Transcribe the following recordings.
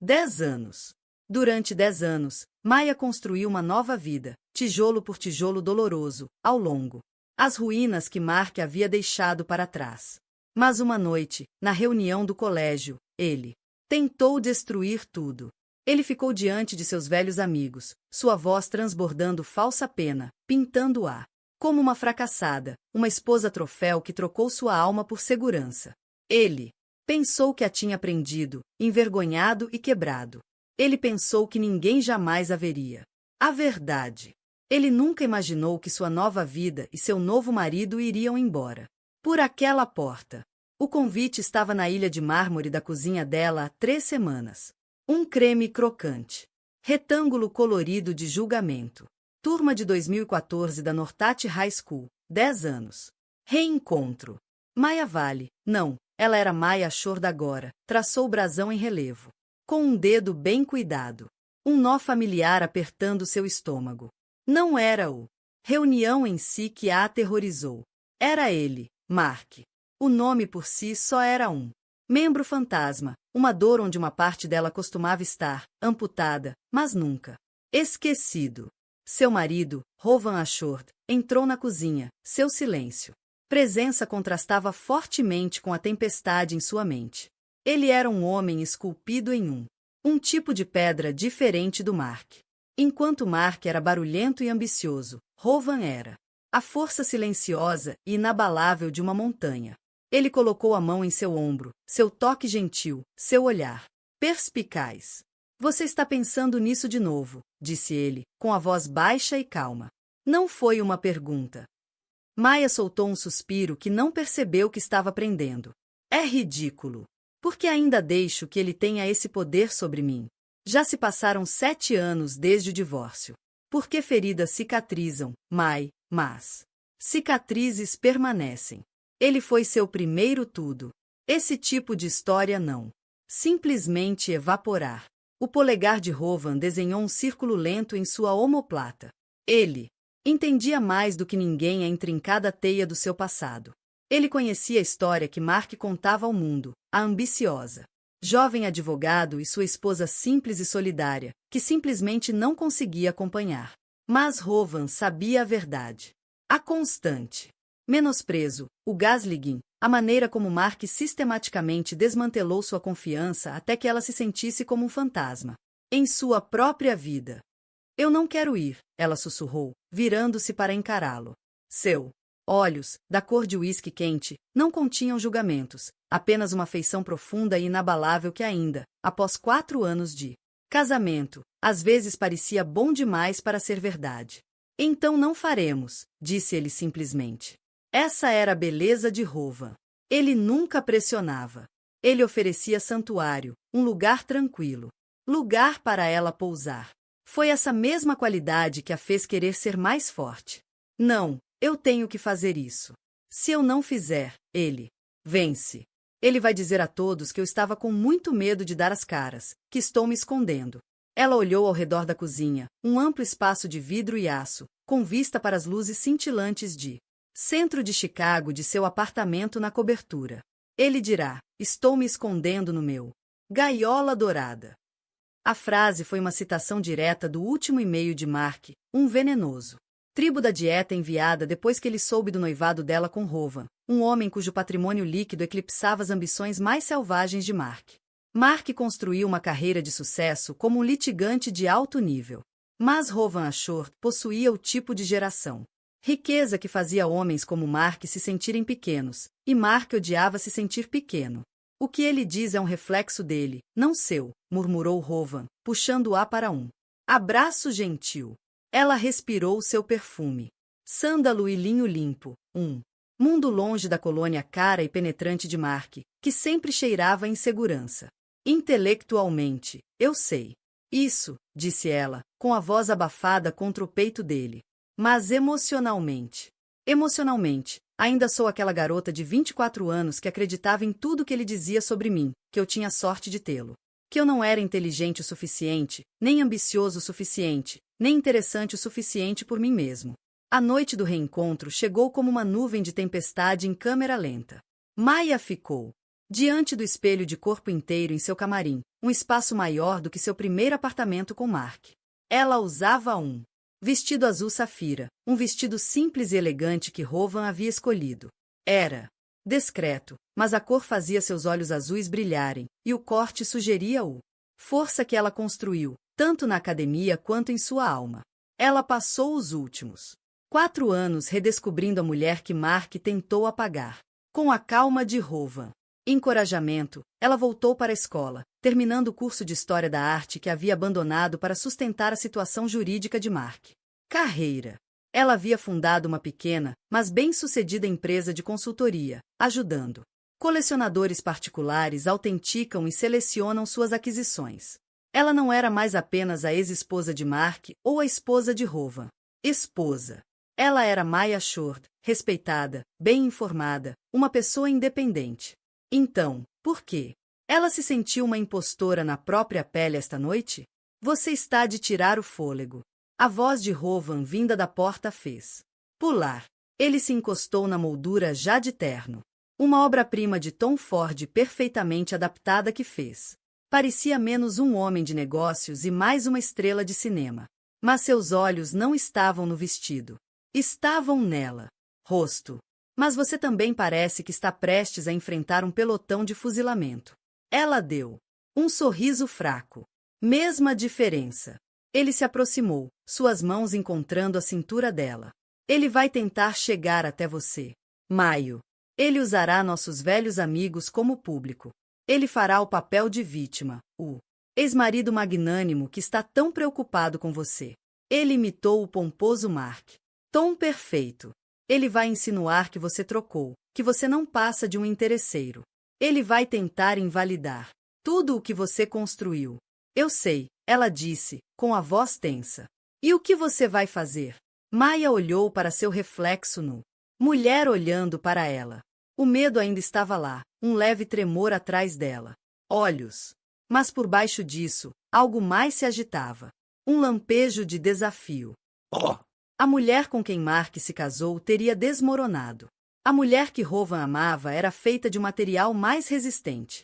10 anos. Durante 10 anos, Maia construiu uma nova vida, tijolo por tijolo doloroso, ao longo. As ruínas que Mark havia deixado para trás. Mas uma noite, na reunião do colégio, ele tentou destruir tudo. Ele ficou diante de seus velhos amigos, sua voz transbordando falsa pena, pintando-a como uma fracassada, uma esposa troféu que trocou sua alma por segurança. Ele pensou que a tinha prendido, envergonhado e quebrado. Ele pensou que ninguém jamais a veria. A verdade. Ele nunca imaginou que sua nova vida e seu novo marido iriam embora. Por aquela porta. O convite estava na ilha de mármore da cozinha dela há 3 semanas. Um creme crocante. Retângulo colorido de julgamento. Turma de 2014 da Nortat High School. 10 anos. Reencontro. Maia Vale. Não, ela era Maia Shord agora. Traçou o brasão em relevo. Com um dedo bem cuidado. Um nó familiar apertando seu estômago. Não era o reunião em si que a aterrorizou. Era ele, Mark. O nome por si só era um membro fantasma, uma dor onde uma parte dela costumava estar, amputada, mas nunca esquecido. Seu marido, Rovan Ashord, entrou na cozinha, seu silêncio. Presença contrastava fortemente com a tempestade em sua mente. Ele era um homem esculpido em um tipo de pedra diferente do Mark. Enquanto Mark era barulhento e ambicioso, Rovan era a força silenciosa e inabalável de uma montanha. Ele colocou a mão em seu ombro, seu toque gentil, seu olhar perspicaz. Você está pensando nisso de novo, disse ele, com a voz baixa e calma. Não foi uma pergunta. Maia soltou um suspiro que não percebeu que estava prendendo. É ridículo. Por que ainda deixo que ele tenha esse poder sobre mim? Já se passaram 7 anos desde o divórcio. Por que feridas cicatrizam, mas cicatrizes permanecem. Ele foi seu primeiro tudo. Esse tipo de história não. Simplesmente evaporar. O polegar de Rovan desenhou um círculo lento em sua omoplata. Ele entendia mais do que ninguém a intrincada teia do seu passado. Ele conhecia a história que Mark contava ao mundo, a ambiciosa jovem advogado e sua esposa simples e solidária, que simplesmente não conseguia acompanhar. Mas Rovan sabia a verdade. A constante menosprezo, o gaslighting, a maneira como Mark sistematicamente desmantelou sua confiança até que ela se sentisse como um fantasma em sua própria vida. Eu não quero ir, ela sussurrou, virando-se para encará-lo. Seu olhos, da cor de uísque quente, não continham julgamentos, apenas uma afeição profunda e inabalável que ainda, após 4 anos de casamento, às vezes parecia bom demais para ser verdade. Então não faremos, disse ele simplesmente. Essa era a beleza de Rovan. Ele nunca pressionava. Ele oferecia santuário, um lugar tranquilo. Lugar para ela pousar. Foi essa mesma qualidade que a fez querer ser mais forte. Não, eu tenho que fazer isso. Se eu não fizer, ele vence. Ele vai dizer a todos que eu estava com muito medo de dar as caras, que estou me escondendo. Ela olhou ao redor da cozinha, um amplo espaço de vidro e aço, com vista para as luzes cintilantes de centro de Chicago de seu apartamento na cobertura. Ele dirá, estou me escondendo no meu gaiola dourada. A frase foi uma citação direta do último e-mail de Mark, um venenoso tribo da dieta enviada depois que ele soube do noivado dela com Rovan, um homem cujo patrimônio líquido eclipsava as ambições mais selvagens de Mark. Mark construiu uma carreira de sucesso como um litigante de alto nível. Mas Rovan Ashord possuía o tipo de geração. Riqueza que fazia homens como Mark se sentirem pequenos, e Mark odiava se sentir pequeno. O que ele diz é um reflexo dele, não seu, murmurou Rovan, puxando-a para um abraço gentil. Ela respirou seu perfume. Sândalo e linho limpo, um mundo longe da colônia cara e penetrante de Mark, que sempre cheirava a insegurança. Intelectualmente, eu sei. Isso, disse ela, com a voz abafada contra o peito dele. Mas emocionalmente. Emocionalmente, ainda sou aquela garota de 24 anos que acreditava em tudo que ele dizia sobre mim, que eu tinha sorte de tê-lo. Que eu não era inteligente o suficiente, nem ambicioso o suficiente, nem interessante o suficiente por mim mesmo. A noite do reencontro chegou como uma nuvem de tempestade em câmera lenta. Maia ficou diante do espelho de corpo inteiro em seu camarim, um espaço maior do que seu primeiro apartamento com Mark. Ela usava um vestido azul safira, um vestido simples e elegante que Rowan havia escolhido. Era discreto, mas a cor fazia seus olhos azuis brilharem, e o corte sugeria o força que ela construiu, tanto na academia quanto em sua alma. Ela passou os últimos 4 anos redescobrindo a mulher que Mark tentou apagar. Com a calma de Rowan. Encorajamento, ela voltou para a escola, terminando o curso de História da Arte que havia abandonado para sustentar a situação jurídica de Mark. Carreira. Ela havia fundado uma pequena, mas bem-sucedida empresa de consultoria, ajudando colecionadores particulares autenticam e selecionam suas aquisições. Ela não era mais apenas a ex-esposa de Mark ou a esposa de Rowan. Esposa. Ela era Maya Shord, respeitada, bem informada, uma pessoa independente. Então, por quê? Ela se sentiu uma impostora na própria pele esta noite? Você está de tirar o fôlego. A voz de Rowan vinda da porta fez pular. Ele se encostou na moldura já de terno. Uma obra-prima de Tom Ford perfeitamente adaptada que fez. Parecia menos um homem de negócios e mais uma estrela de cinema. Mas seus olhos não estavam no vestido. Estavam nela. Rosto. Mas você também parece que está prestes a enfrentar um pelotão de fuzilamento. Ela deu um sorriso fraco. Mesma diferença. Ele se aproximou, suas mãos encontrando a cintura dela. Ele vai tentar chegar até você. Maio. Ele usará nossos velhos amigos como público. Ele fará o papel de vítima, o ex-marido magnânimo que está tão preocupado com você. Ele imitou o pomposo Mark. Tom perfeito. Ele vai insinuar que você trocou, que você não passa de um interesseiro. Ele vai tentar invalidar tudo o que você construiu. Eu sei, ela disse, com a voz tensa. E o que você vai fazer? Maya olhou para seu reflexo no mulher olhando para ela. O medo ainda estava lá, um leve tremor atrás dela. Olhos. Mas por baixo disso, algo mais se agitava. Um lampejo de desafio. Oh! A mulher com quem Mark se casou teria desmoronado. A mulher que Rowan amava era feita de um material mais resistente.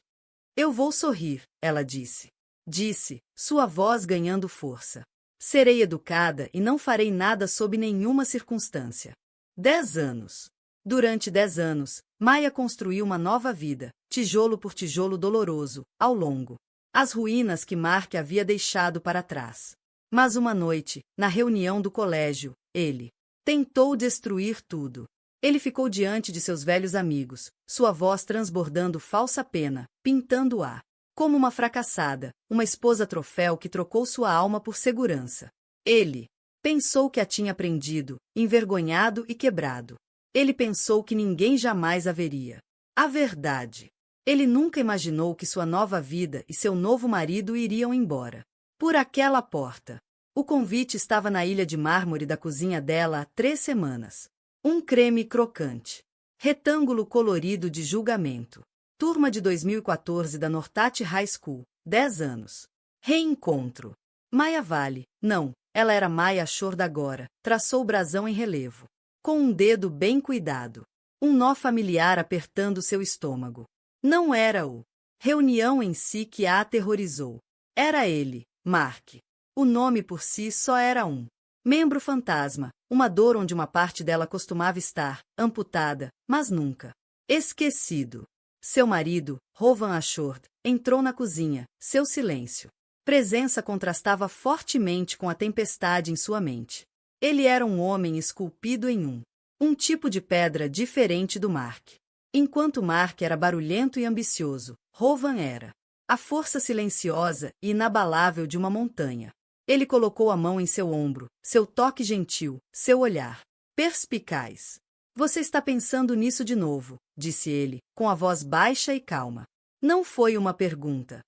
Eu vou sorrir, ela disse. Disse, sua voz ganhando força. Serei educada e não farei nada sob nenhuma circunstância. 10 anos. Durante 10 anos, Maya construiu uma nova vida, tijolo por tijolo doloroso, ao longo. As ruínas que Mark havia deixado para trás. Mas uma noite, na reunião do colégio, ele tentou destruir tudo. Ele ficou diante de seus velhos amigos, sua voz transbordando falsa pena, pintando-a como uma fracassada, uma esposa troféu que trocou sua alma por segurança. Ele pensou que a tinha prendido, envergonhado e quebrado. Ele pensou que ninguém jamais a veria. A verdade. Ele nunca imaginou que sua nova vida e seu novo marido iriam embora. Por aquela porta. O convite estava na ilha de mármore da cozinha dela há 3 semanas. Um creme crocante. Retângulo colorido de julgamento. Turma de 2014 da Nortat High School. 10 anos. Reencontro. Maya Vale. Não, ela era Maya Shord agora. Traçou o brasão em relevo. Com um dedo bem cuidado. Um nó familiar apertando seu estômago. Não era o reunião em si que a aterrorizou. Era ele, Mark. O nome por si só era um membro fantasma, uma dor onde uma parte dela costumava estar, amputada, mas nunca esquecido. Seu marido, Rowan Ashord, entrou na cozinha, seu silêncio. Presença contrastava fortemente com a tempestade em sua mente. Ele era um homem esculpido em um tipo de pedra diferente do Mark. Enquanto Mark era barulhento e ambicioso, Rowan era a força silenciosa e inabalável de uma montanha. Ele colocou a mão em seu ombro, seu toque gentil, seu olhar perspicaz. Você está pensando nisso de novo, disse ele, com a voz baixa e calma. Não foi uma pergunta.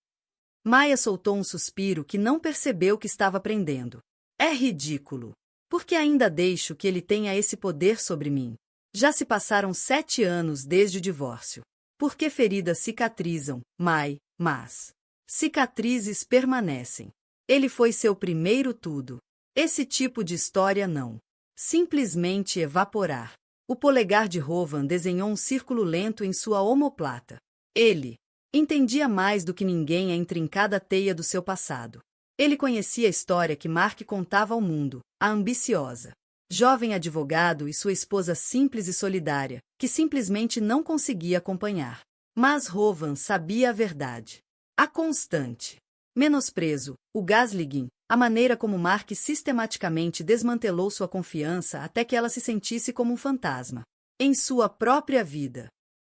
Maya soltou um suspiro que não percebeu que estava prendendo. É ridículo. Por que ainda deixo que ele tenha esse poder sobre mim? Já se passaram 7 anos desde o divórcio. Por que feridas cicatrizam, mas cicatrizes permanecem. Ele foi seu primeiro tudo. Esse tipo de história não. Simplesmente evaporar. O polegar de Rowan desenhou um círculo lento em sua omoplata. Ele Entendia mais do que ninguém a intrincada teia do seu passado. Ele conhecia a história que Mark contava ao mundo, a ambiciosa jovem advogado e sua esposa simples e solidária, que simplesmente não conseguia acompanhar. Mas Rowan sabia a verdade. A constante menosprezo, o gaslighting, a maneira como Mark sistematicamente desmantelou sua confiança até que ela se sentisse como um fantasma em sua própria vida.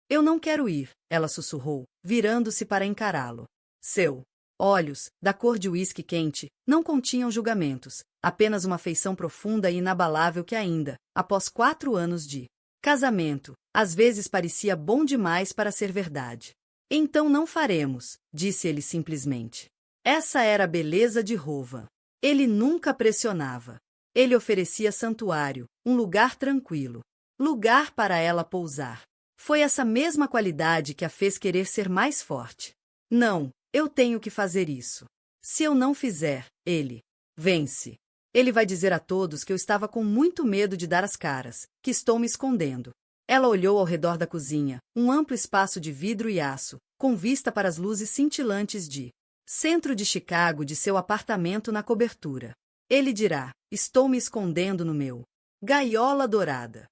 Eu não quero ir, ela sussurrou, virando-se para encará-lo. Seu olhos, da cor de uísque quente, não continham julgamentos, apenas uma afeição profunda e inabalável que ainda, após 4 anos de casamento, às vezes parecia bom demais para ser verdade. Então não faremos, disse ele simplesmente. Essa era a beleza de Rowan. Ele nunca pressionava. Ele oferecia santuário, um lugar tranquilo. Lugar para ela pousar. Foi essa mesma qualidade que a fez querer ser mais forte. Não, eu tenho que fazer isso. Se eu não fizer, ele vence. Ele vai dizer a todos que eu estava com muito medo de dar as caras, que estou me escondendo. Ela olhou ao redor da cozinha, um amplo espaço de vidro e aço, com vista para as luzes cintilantes de centro de Chicago de seu apartamento na cobertura. Ele dirá, estou me escondendo no meu gaiola dourada.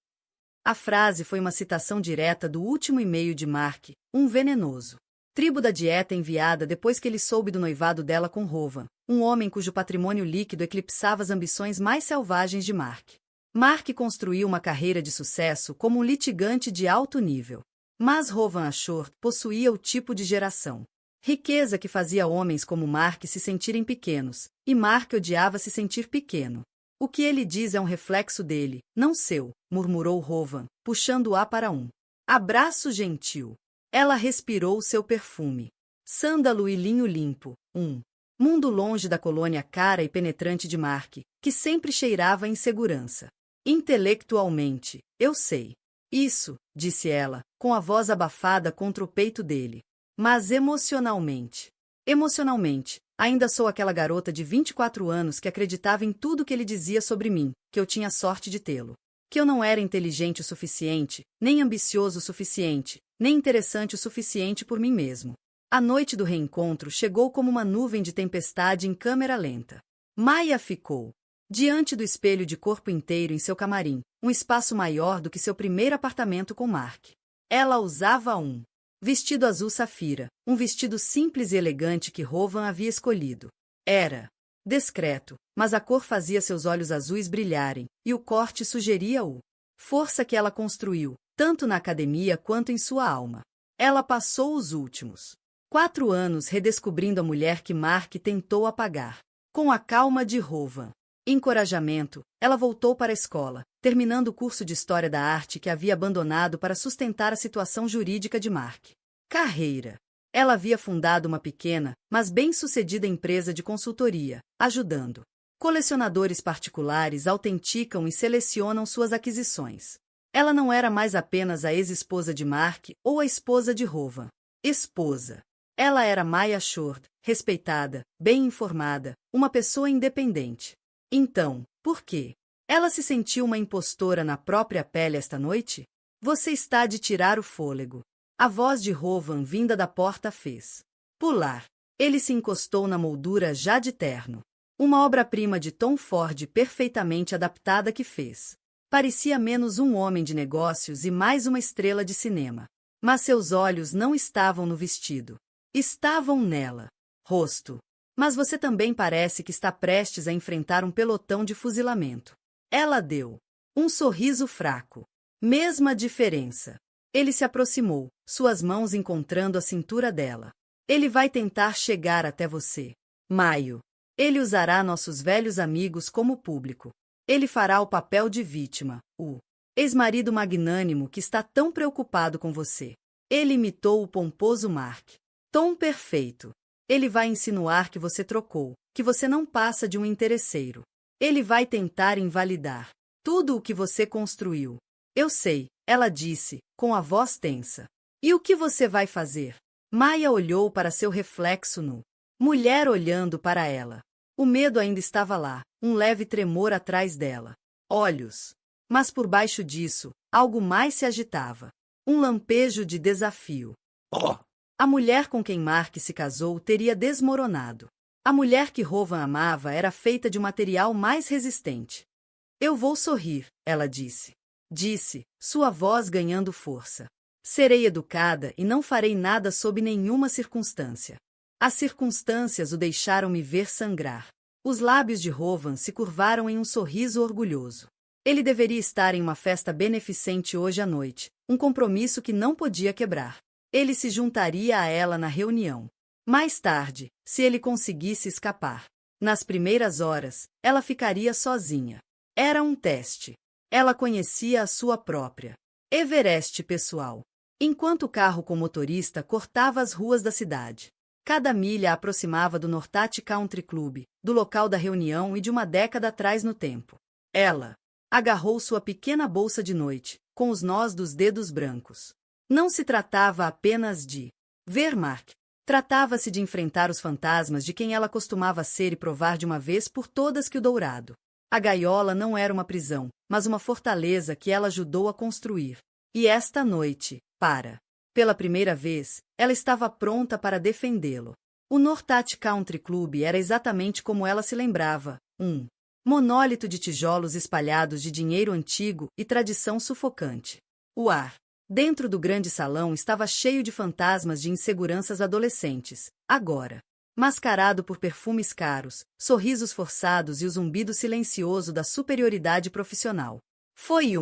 A frase foi uma citação direta do último e-mail de Mark, um venenoso tribo da dieta enviada depois que ele soube do noivado dela com Rowan, um homem cujo patrimônio líquido eclipsava as ambições mais selvagens de Mark. Mark construiu uma carreira de sucesso como um litigante de alto nível. Mas Rowan Ashore possuía o tipo de geração. Riqueza que fazia homens como Mark se sentirem pequenos, e Mark odiava se sentir pequeno. O que ele diz é um reflexo dele, não seu, murmurou Rowan, puxando-a para um abraço gentil. Ela respirou seu perfume. Sândalo e linho limpo, um mundo longe da colônia cara e penetrante de Mark, que sempre cheirava a insegurança. Intelectualmente, eu sei. Isso, disse ela, com a voz abafada contra o peito dele. Mas emocionalmente. Emocionalmente, ainda sou aquela garota de 24 anos que acreditava em tudo que ele dizia sobre mim, que eu tinha sorte de tê-lo. Que eu não era inteligente o suficiente, nem ambicioso o suficiente, nem interessante o suficiente por mim mesmo. A noite do reencontro chegou como uma nuvem de tempestade em câmera lenta. Maya ficou diante do espelho de corpo inteiro em seu camarim, um espaço maior do que seu primeiro apartamento com Mark. Ela usava um vestido azul safira, um vestido simples e elegante que Rowan havia escolhido. Era discreto, mas a cor fazia seus olhos azuis brilharem, e o corte sugeria o força que ela construiu, tanto na academia quanto em sua alma. Ela passou os últimos 4 anos redescobrindo a mulher que Mark tentou apagar. Com a calma de Rowan. Encorajamento, ela voltou para a escola, terminando o curso de História da Arte que havia abandonado para sustentar a situação jurídica de Mark. Carreira. Ela havia fundado uma pequena, mas bem-sucedida empresa de consultoria, ajudando colecionadores particulares autenticam e selecionam suas aquisições. Ela não era mais apenas a ex-esposa de Mark ou a esposa de Rowan. Esposa. Ela era Maya Ashore, respeitada, bem informada, uma pessoa independente. Então, por quê? Ela se sentiu uma impostora na própria pele esta noite? Você está de tirar o fôlego. A voz de Rowan vinda da porta fez pular. Ele se encostou na moldura já de terno. Uma obra-prima de Tom Ford perfeitamente adaptada que fez. Parecia menos um homem de negócios e mais uma estrela de cinema. Mas seus olhos não estavam no vestido. Estavam nela. Rosto. Mas você também parece que está prestes a enfrentar um pelotão de fuzilamento. Ela deu um sorriso fraco. Mesma diferença. Ele se aproximou, suas mãos encontrando a cintura dela. Ele vai tentar chegar até você. Maio. Ele usará nossos velhos amigos como público. Ele fará o papel de vítima, o ex-marido magnânimo que está tão preocupado com você. Ele imitou o pomposo Mark. Tom perfeito. Ele vai insinuar que você trocou, que você não passa de um interesseiro. Ele vai tentar invalidar tudo o que você construiu. Eu sei, ela disse, com a voz tensa. E o que você vai fazer? Maya olhou para seu reflexo no mulher olhando para ela. O medo ainda estava lá, um leve tremor atrás dela. Olhos. Mas por baixo disso, algo mais se agitava. Um lampejo de desafio. Oh! A mulher com quem Mark se casou teria desmoronado. A mulher que Rowan amava era feita de um material mais resistente. Eu vou sorrir, ela disse. Disse, sua voz ganhando força. Serei educada e não farei nada sob nenhuma circunstância. As circunstâncias o deixaram me ver sangrar. Os lábios de Rowan se curvaram em um sorriso orgulhoso. Ele deveria estar em uma festa beneficente hoje à noite, um compromisso que não podia quebrar. Ele se juntaria a ela na reunião. Mais tarde, se ele conseguisse escapar. Nas primeiras horas, ela ficaria sozinha. Era um teste. Ela conhecia a sua própria Everest pessoal. Enquanto o carro com motorista cortava as ruas da cidade. Cada milha a aproximava do Nortat Country Club, do local da reunião e de uma década atrás no tempo. Ela agarrou sua pequena bolsa de noite, com os nós dos dedos brancos. Não se tratava apenas de ver Mark. Tratava-se de enfrentar os fantasmas de quem ela costumava ser e provar de uma vez por todas que o dourado. A gaiola não era uma prisão, mas uma fortaleza que ela ajudou a construir. E esta noite, pela primeira vez, ela estava pronta para defendê-lo. O Nortat Country Club era exatamente como ela se lembrava, um monólito de tijolos espalhados de dinheiro antigo e tradição sufocante. O ar dentro do grande salão estava cheio de fantasmas de inseguranças adolescentes, agora mascarado por perfumes caros, sorrisos forçados e o zumbido silencioso da superioridade profissional. Foi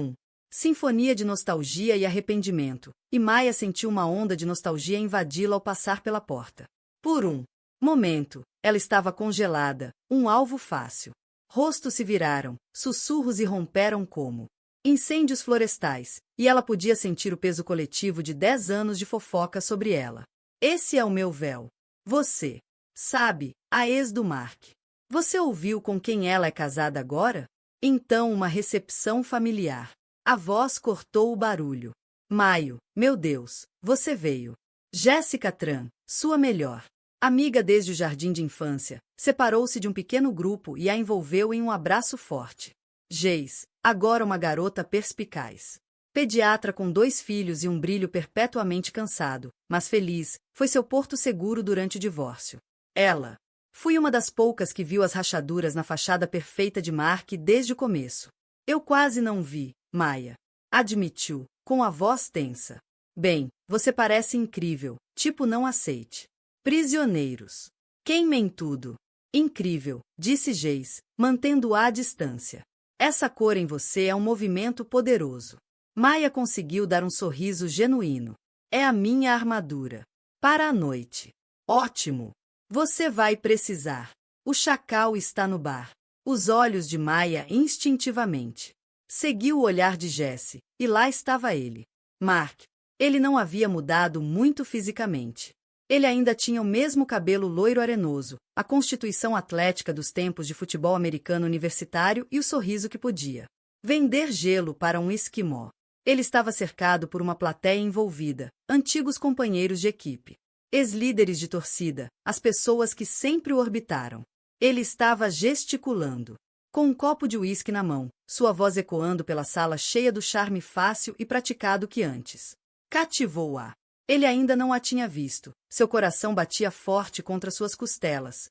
sinfonia de nostalgia e arrependimento, e Maya sentiu uma onda de nostalgia invadi-la ao passar pela porta. Por um momento, ela estava congelada, um alvo fácil. Rostos se viraram, sussurros irromperam como incêndios florestais, e ela podia sentir o peso coletivo de 10 anos de fofoca sobre ela. Esse é o meu véu. Você sabe, a ex do Mark. Você ouviu com quem ela é casada agora? Então uma recepção familiar. A voz cortou o barulho. Maio, meu Deus, você veio. Jessica Tran, sua melhor amiga desde o jardim de infância, separou-se de um pequeno grupo e a envolveu em um abraço forte. Geis, agora uma garota perspicaz. Pediatra com 2 filhos e um brilho perpetuamente cansado, mas feliz, foi seu porto seguro durante o divórcio. Ela. Fui uma das poucas que viu as rachaduras na fachada perfeita de Mark desde o começo. Eu quase não vi, Maya. Admitiu, com a voz tensa. Bem, você parece incrível, tipo não aceite. Prisioneiros. Queimem tudo. Incrível, disse Geis, mantendo-a à distância. Essa cor em você é um movimento poderoso. Maya conseguiu dar um sorriso genuíno. É a minha armadura. Para a noite. Ótimo. Você vai precisar. O chacal está no bar. Os olhos de Maya instintivamente. Seguiu o olhar de Jesse, e lá estava ele. Mark. Ele não havia mudado muito fisicamente. Ele ainda tinha o mesmo cabelo loiro arenoso, a constituição atlética dos tempos de futebol americano universitário e o sorriso que podia vender gelo para um esquimó. Ele estava cercado por uma plateia envolvida, antigos companheiros de equipe, ex-líderes de torcida, as pessoas que sempre o orbitaram. Ele estava gesticulando, com um copo de uísque na mão, sua voz ecoando pela sala cheia do charme fácil e praticado que antes cativou-a. Ele ainda não a tinha visto. Seu coração batia forte contra suas costelas.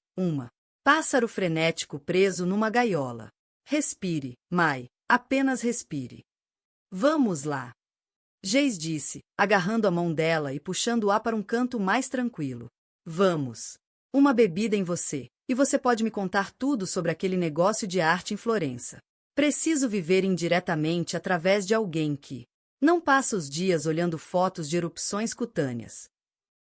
Pássaro frenético preso numa gaiola. Respire, Mai. Apenas respire. Vamos lá. Geis disse, agarrando a mão dela e puxando-a para um canto mais tranquilo. Vamos. Uma bebida em você, e você pode me contar tudo sobre aquele negócio de arte em Florença. Preciso viver indiretamente através de alguém que não passa os dias olhando fotos de erupções cutâneas.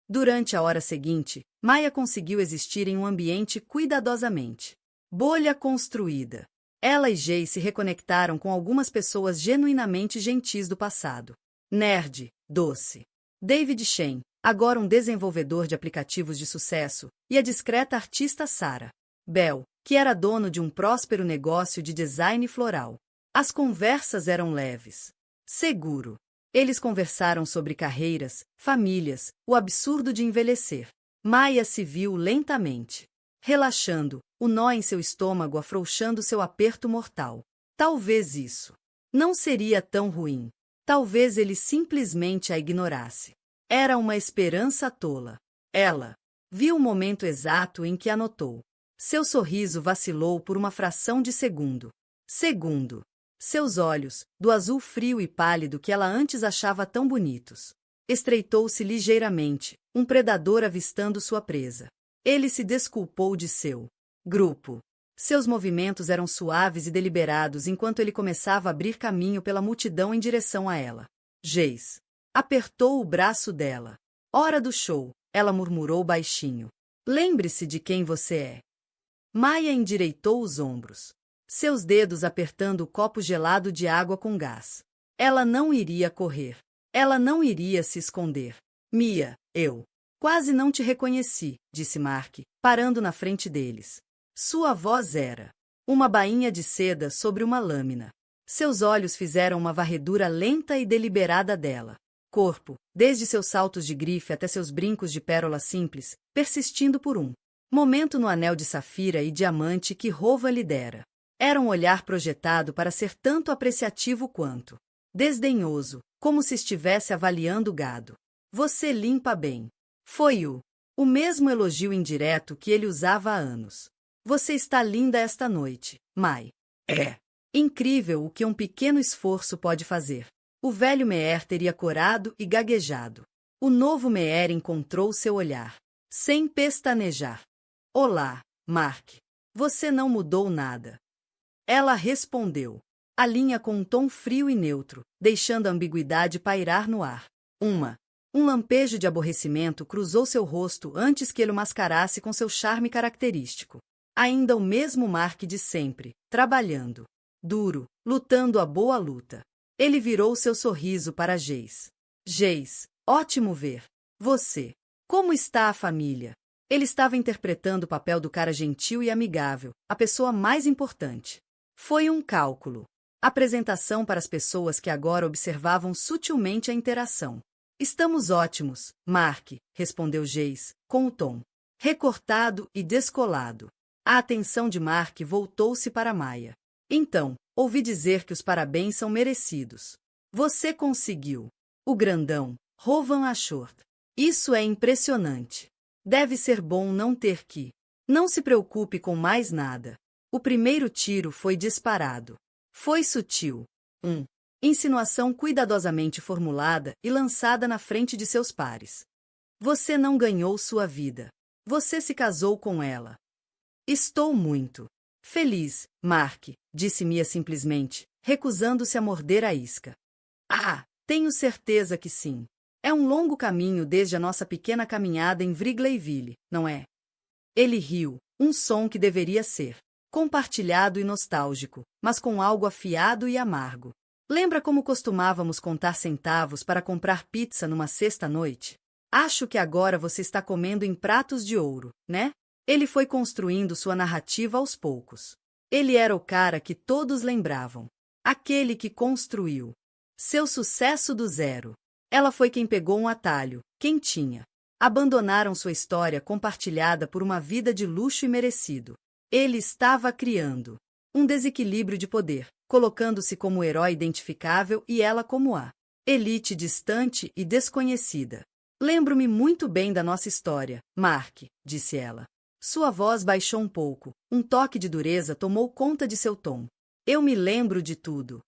Durante a hora seguinte, Maya conseguiu existir em um ambiente cuidadosamente. Bolha construída. Ela e Jay se reconectaram com algumas pessoas genuinamente gentis do passado. Nerd, doce. David Shen, agora um desenvolvedor de aplicativos de sucesso, e a discreta artista Sarah Bell, que era dono de um próspero negócio de design floral. As conversas eram leves. Seguro. Eles conversaram sobre carreiras, famílias, o absurdo de envelhecer. Maya se viu lentamente relaxando, o nó em seu estômago afrouxando seu aperto mortal. Talvez isso não seria tão ruim. Talvez ele simplesmente a ignorasse. Era uma esperança tola. Ela viu o momento exato em que anotou. Seu sorriso vacilou por uma fração de segundo. Seus olhos, do azul frio e pálido que ela antes achava tão bonitos, estreitou-se ligeiramente, um predador avistando sua presa. Ele se desculpou de seu grupo. Seus movimentos eram suaves e deliberados enquanto ele começava a abrir caminho pela multidão em direção a ela. Jace apertou o braço dela. Hora do show, ela murmurou baixinho. Lembre-se de quem você é. Maya endireitou os ombros, seus dedos apertando o copo gelado de água com gás. Ela não iria correr. Ela não iria se esconder. Mia, eu quase não te reconheci, disse Mark, parando na frente deles. Sua voz era uma bainha de seda sobre uma lâmina. Seus olhos fizeram uma varredura lenta e deliberada dela. Corpo, desde seus saltos de grife até seus brincos de pérola simples, persistindo por um momento no anel de safira e diamante que Hova lhe dera. Era um olhar projetado para ser tanto apreciativo quanto desdenhoso, como se estivesse avaliando o gado. Você limpa bem. Foi o mesmo elogio indireto que ele usava há anos. Você está linda esta noite, Mai. É incrível o que um pequeno esforço pode fazer. O velho Meer teria corado e gaguejado. O novo Meer encontrou seu olhar, sem pestanejar. Olá, Mark. Você não mudou nada. Ela respondeu. A linha com um tom frio e neutro, deixando a ambiguidade pairar no ar. Um lampejo de aborrecimento cruzou seu rosto antes que ele o mascarasse com seu charme característico. Ainda o mesmo Mark de sempre, trabalhando duro, lutando a boa luta. Ele virou seu sorriso para Jace. Jace, ótimo ver você. Como está a família? Ele estava interpretando o papel do cara gentil e amigável, a pessoa mais importante. Foi um cálculo. Apresentação para as pessoas que agora observavam sutilmente a interação. Estamos ótimos, Mark, respondeu Jace, com o tom recortado e descolado. A atenção de Mark voltou-se para Maya. Então, ouvi dizer que os parabéns são merecidos. Você conseguiu. O grandão, Rovan Ashord. Isso é impressionante. Deve ser bom não ter que. Não se preocupe com mais nada. O primeiro tiro foi disparado. Foi sutil. Insinuação cuidadosamente formulada e lançada na frente de seus pares. Você não ganhou sua vida. Você se casou com ela. Estou muito feliz, Mark, disse Mia simplesmente, recusando-se a morder a isca. Ah, tenho certeza que sim. É um longo caminho desde a nossa pequena caminhada em Wrigleyville, não é? Ele riu, um som que deveria ser compartilhado e nostálgico, mas com algo afiado e amargo. Lembra como costumávamos contar centavos para comprar pizza numa sexta-noite? Acho que agora você está comendo em pratos de ouro, né? Ele foi construindo sua narrativa aos poucos. Ele era o cara que todos lembravam. Aquele que construiu seu sucesso do zero. Ela foi quem pegou um atalho, quem tinha. Abandonaram sua história compartilhada por uma vida de luxo e merecido. Ele estava criando um desequilíbrio de poder, colocando-se como o herói identificável e ela como a elite distante e desconhecida. Lembro-me muito bem da nossa história, Mark, disse ela. Sua voz baixou um pouco, um toque de dureza tomou conta de seu tom. Eu me lembro de tudo.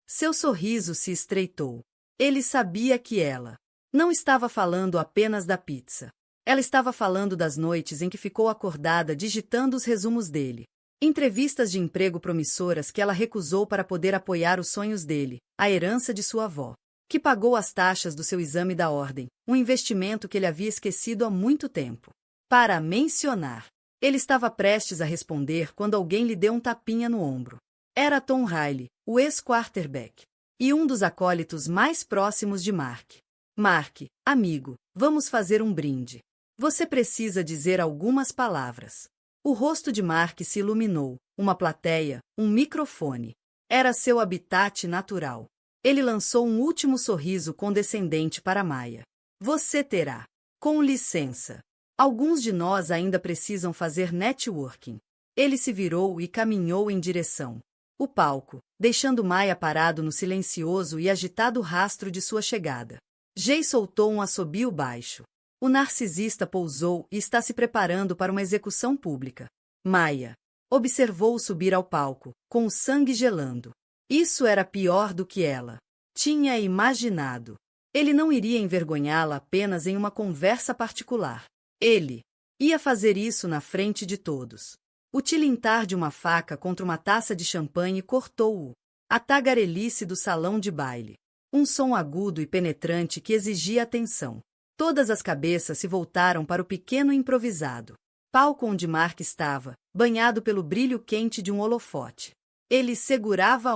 Seu sorriso se estreitou. Ele sabia que ela não estava falando apenas da pizza. Ela estava falando das noites em que ficou acordada digitando os resumos dele. Entrevistas de emprego promissoras que ela recusou para poder apoiar os sonhos dele, a herança de sua avó, que pagou as taxas do seu exame da ordem, um investimento que ele havia esquecido há muito tempo. Para mencionar, ele estava prestes a responder quando alguém lhe deu um tapinha no ombro. Era Tom Riley, o ex-quarterback, e um dos acólitos mais próximos de Mark. Mark, amigo, vamos fazer um brinde. Você precisa dizer algumas palavras. O rosto de Mark se iluminou, uma plateia, um microfone. Era seu habitat natural. Ele lançou um último sorriso condescendente para Maya. Você terá. Com licença. Alguns de nós ainda precisam fazer networking. Ele se virou e caminhou em direção o palco, deixando Maya parado no silencioso e agitado rastro de sua chegada. Jay soltou um assobio baixo. O narcisista pousou e está se preparando para uma execução pública. Maya observou-o subir ao palco, com o sangue gelando. Isso era pior do que ela tinha imaginado. Ele não iria envergonhá-la apenas em uma conversa particular. Ele ia fazer isso na frente de todos. O tilintar de uma faca contra uma taça de champanhe cortou-o. A tagarelice do salão de baile. Um som agudo e penetrante que exigia atenção. Todas as cabeças se voltaram para o pequeno improvisado palco onde Mark estava, banhado pelo brilho quente de um holofote. Ele segurava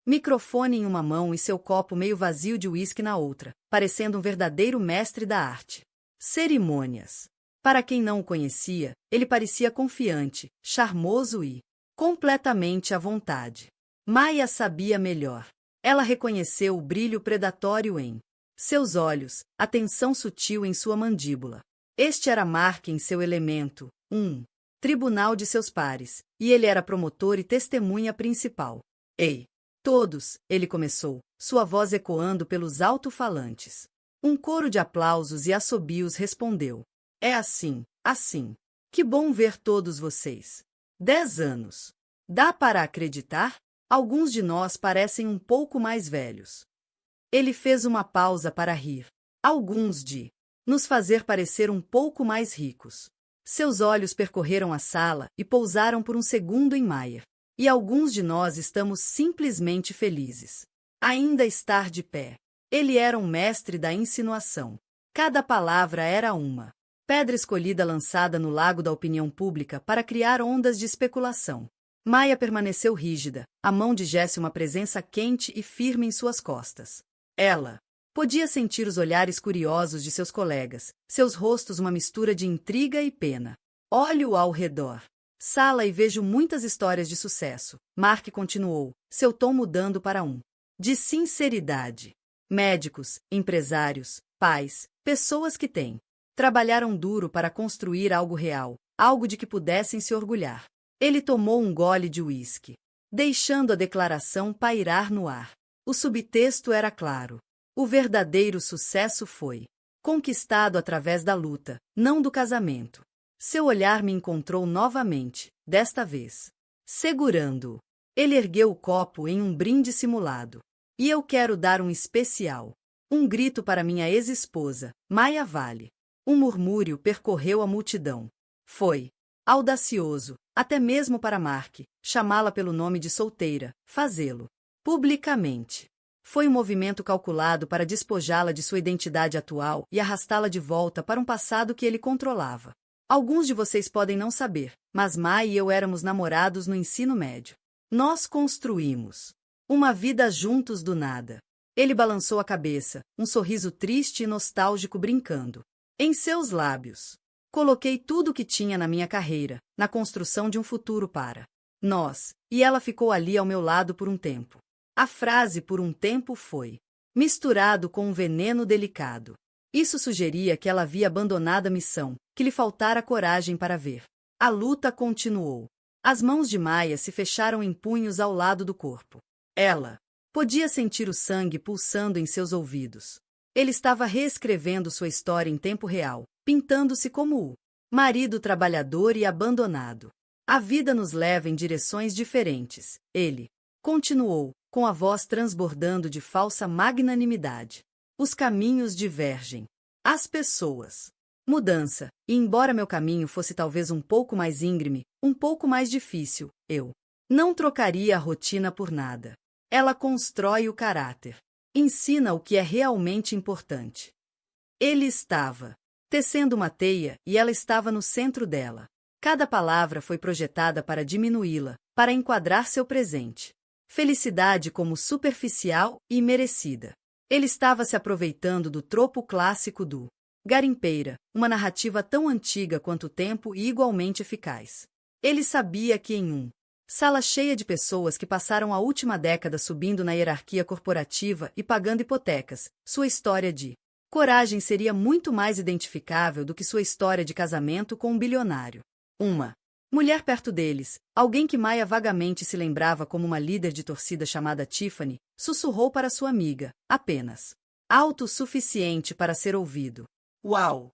microfone em uma mão e seu copo meio vazio de uísque na outra, parecendo um verdadeiro mestre da arte. Cerimônias. Para quem não o conhecia, ele parecia confiante, charmoso e completamente à vontade. Maya sabia melhor. Ela reconheceu o brilho predatório em seus olhos, a tensão sutil em sua mandíbula. Este era Mark em seu elemento, tribunal de seus pares, e ele era promotor e testemunha principal. Ei, todos, ele começou, sua voz ecoando pelos alto-falantes. Um coro de aplausos e assobios respondeu. É assim. Que bom ver todos vocês. 10 anos. Dá para acreditar? Alguns de nós parecem um pouco mais velhos. Ele fez uma pausa para rir. Alguns de nos fazer parecer um pouco mais ricos. Seus olhos percorreram a sala e pousaram por um segundo em Maya. E alguns de nós estamos simplesmente felizes. Ainda estar de pé. Ele era um mestre da insinuação. Cada palavra era uma pedra escolhida lançada no lago da opinião pública para criar ondas de especulação. Maya permaneceu rígida, a mão de Jesse uma presença quente e firme em suas costas. Ela podia sentir os olhares curiosos de seus colegas, seus rostos uma mistura de intriga e pena. Olho ao redor. Sala e vejo muitas histórias de sucesso. Mark continuou, seu tom mudando para de sinceridade. Médicos, empresários, pais, pessoas que trabalharam duro para construir algo real, algo de que pudessem se orgulhar. Ele tomou um gole de uísque, deixando a declaração pairar no ar. O subtexto era claro. O verdadeiro sucesso foi conquistado através da luta, não do casamento. Seu olhar me encontrou novamente, desta vez segurando-o. Ele ergueu o copo em um brinde simulado. E eu quero dar um especial. Um grito para minha ex-esposa, Maya Vale. Um murmúrio percorreu a multidão. Foi audacioso, até mesmo para Mark, chamá-la pelo nome de solteira, fazê-lo publicamente. Foi um movimento calculado para despojá-la de sua identidade atual e arrastá-la de volta para um passado que ele controlava. Alguns de vocês podem não saber, mas Maya e eu éramos namorados no ensino médio. Nós construímos uma vida juntos do nada. Ele balançou a cabeça, um sorriso triste e nostálgico brincando em seus lábios. Coloquei tudo o que tinha na minha carreira, na construção de um futuro para nós, e ela ficou ali ao meu lado por um tempo. A frase por um tempo foi misturado com um veneno delicado. Isso sugeria que ela havia abandonado a missão, que lhe faltara coragem para ver. A luta continuou. As mãos de Maya se fecharam em punhos ao lado do corpo. Ela podia sentir o sangue pulsando em seus ouvidos. Ele estava reescrevendo sua história em tempo real, pintando-se como o marido trabalhador e abandonado. A vida nos leva em direções diferentes, ele continuou, com a voz transbordando de falsa magnanimidade. Os caminhos divergem. As pessoas. Mudança, e embora meu caminho fosse talvez um pouco mais íngreme, um pouco mais difícil, eu não trocaria a rotina por nada. Ela constrói o caráter. Ensina o que é realmente importante. Ele estava tecendo uma teia e ela estava no centro dela. Cada palavra foi projetada para diminuí-la, para enquadrar seu presente. Felicidade como superficial e merecida. Ele estava se aproveitando do tropo clássico do garimpeira, uma narrativa tão antiga quanto o tempo e igualmente eficaz. Ele sabia que em sala cheia de pessoas que passaram a última década subindo na hierarquia corporativa e pagando hipotecas, sua história de coragem seria muito mais identificável do que sua história de casamento com um bilionário. Uma mulher perto deles, alguém que Maya vagamente se lembrava como uma líder de torcida chamada Tiffany, sussurrou para sua amiga, apenas alto o suficiente para ser ouvido. Uau!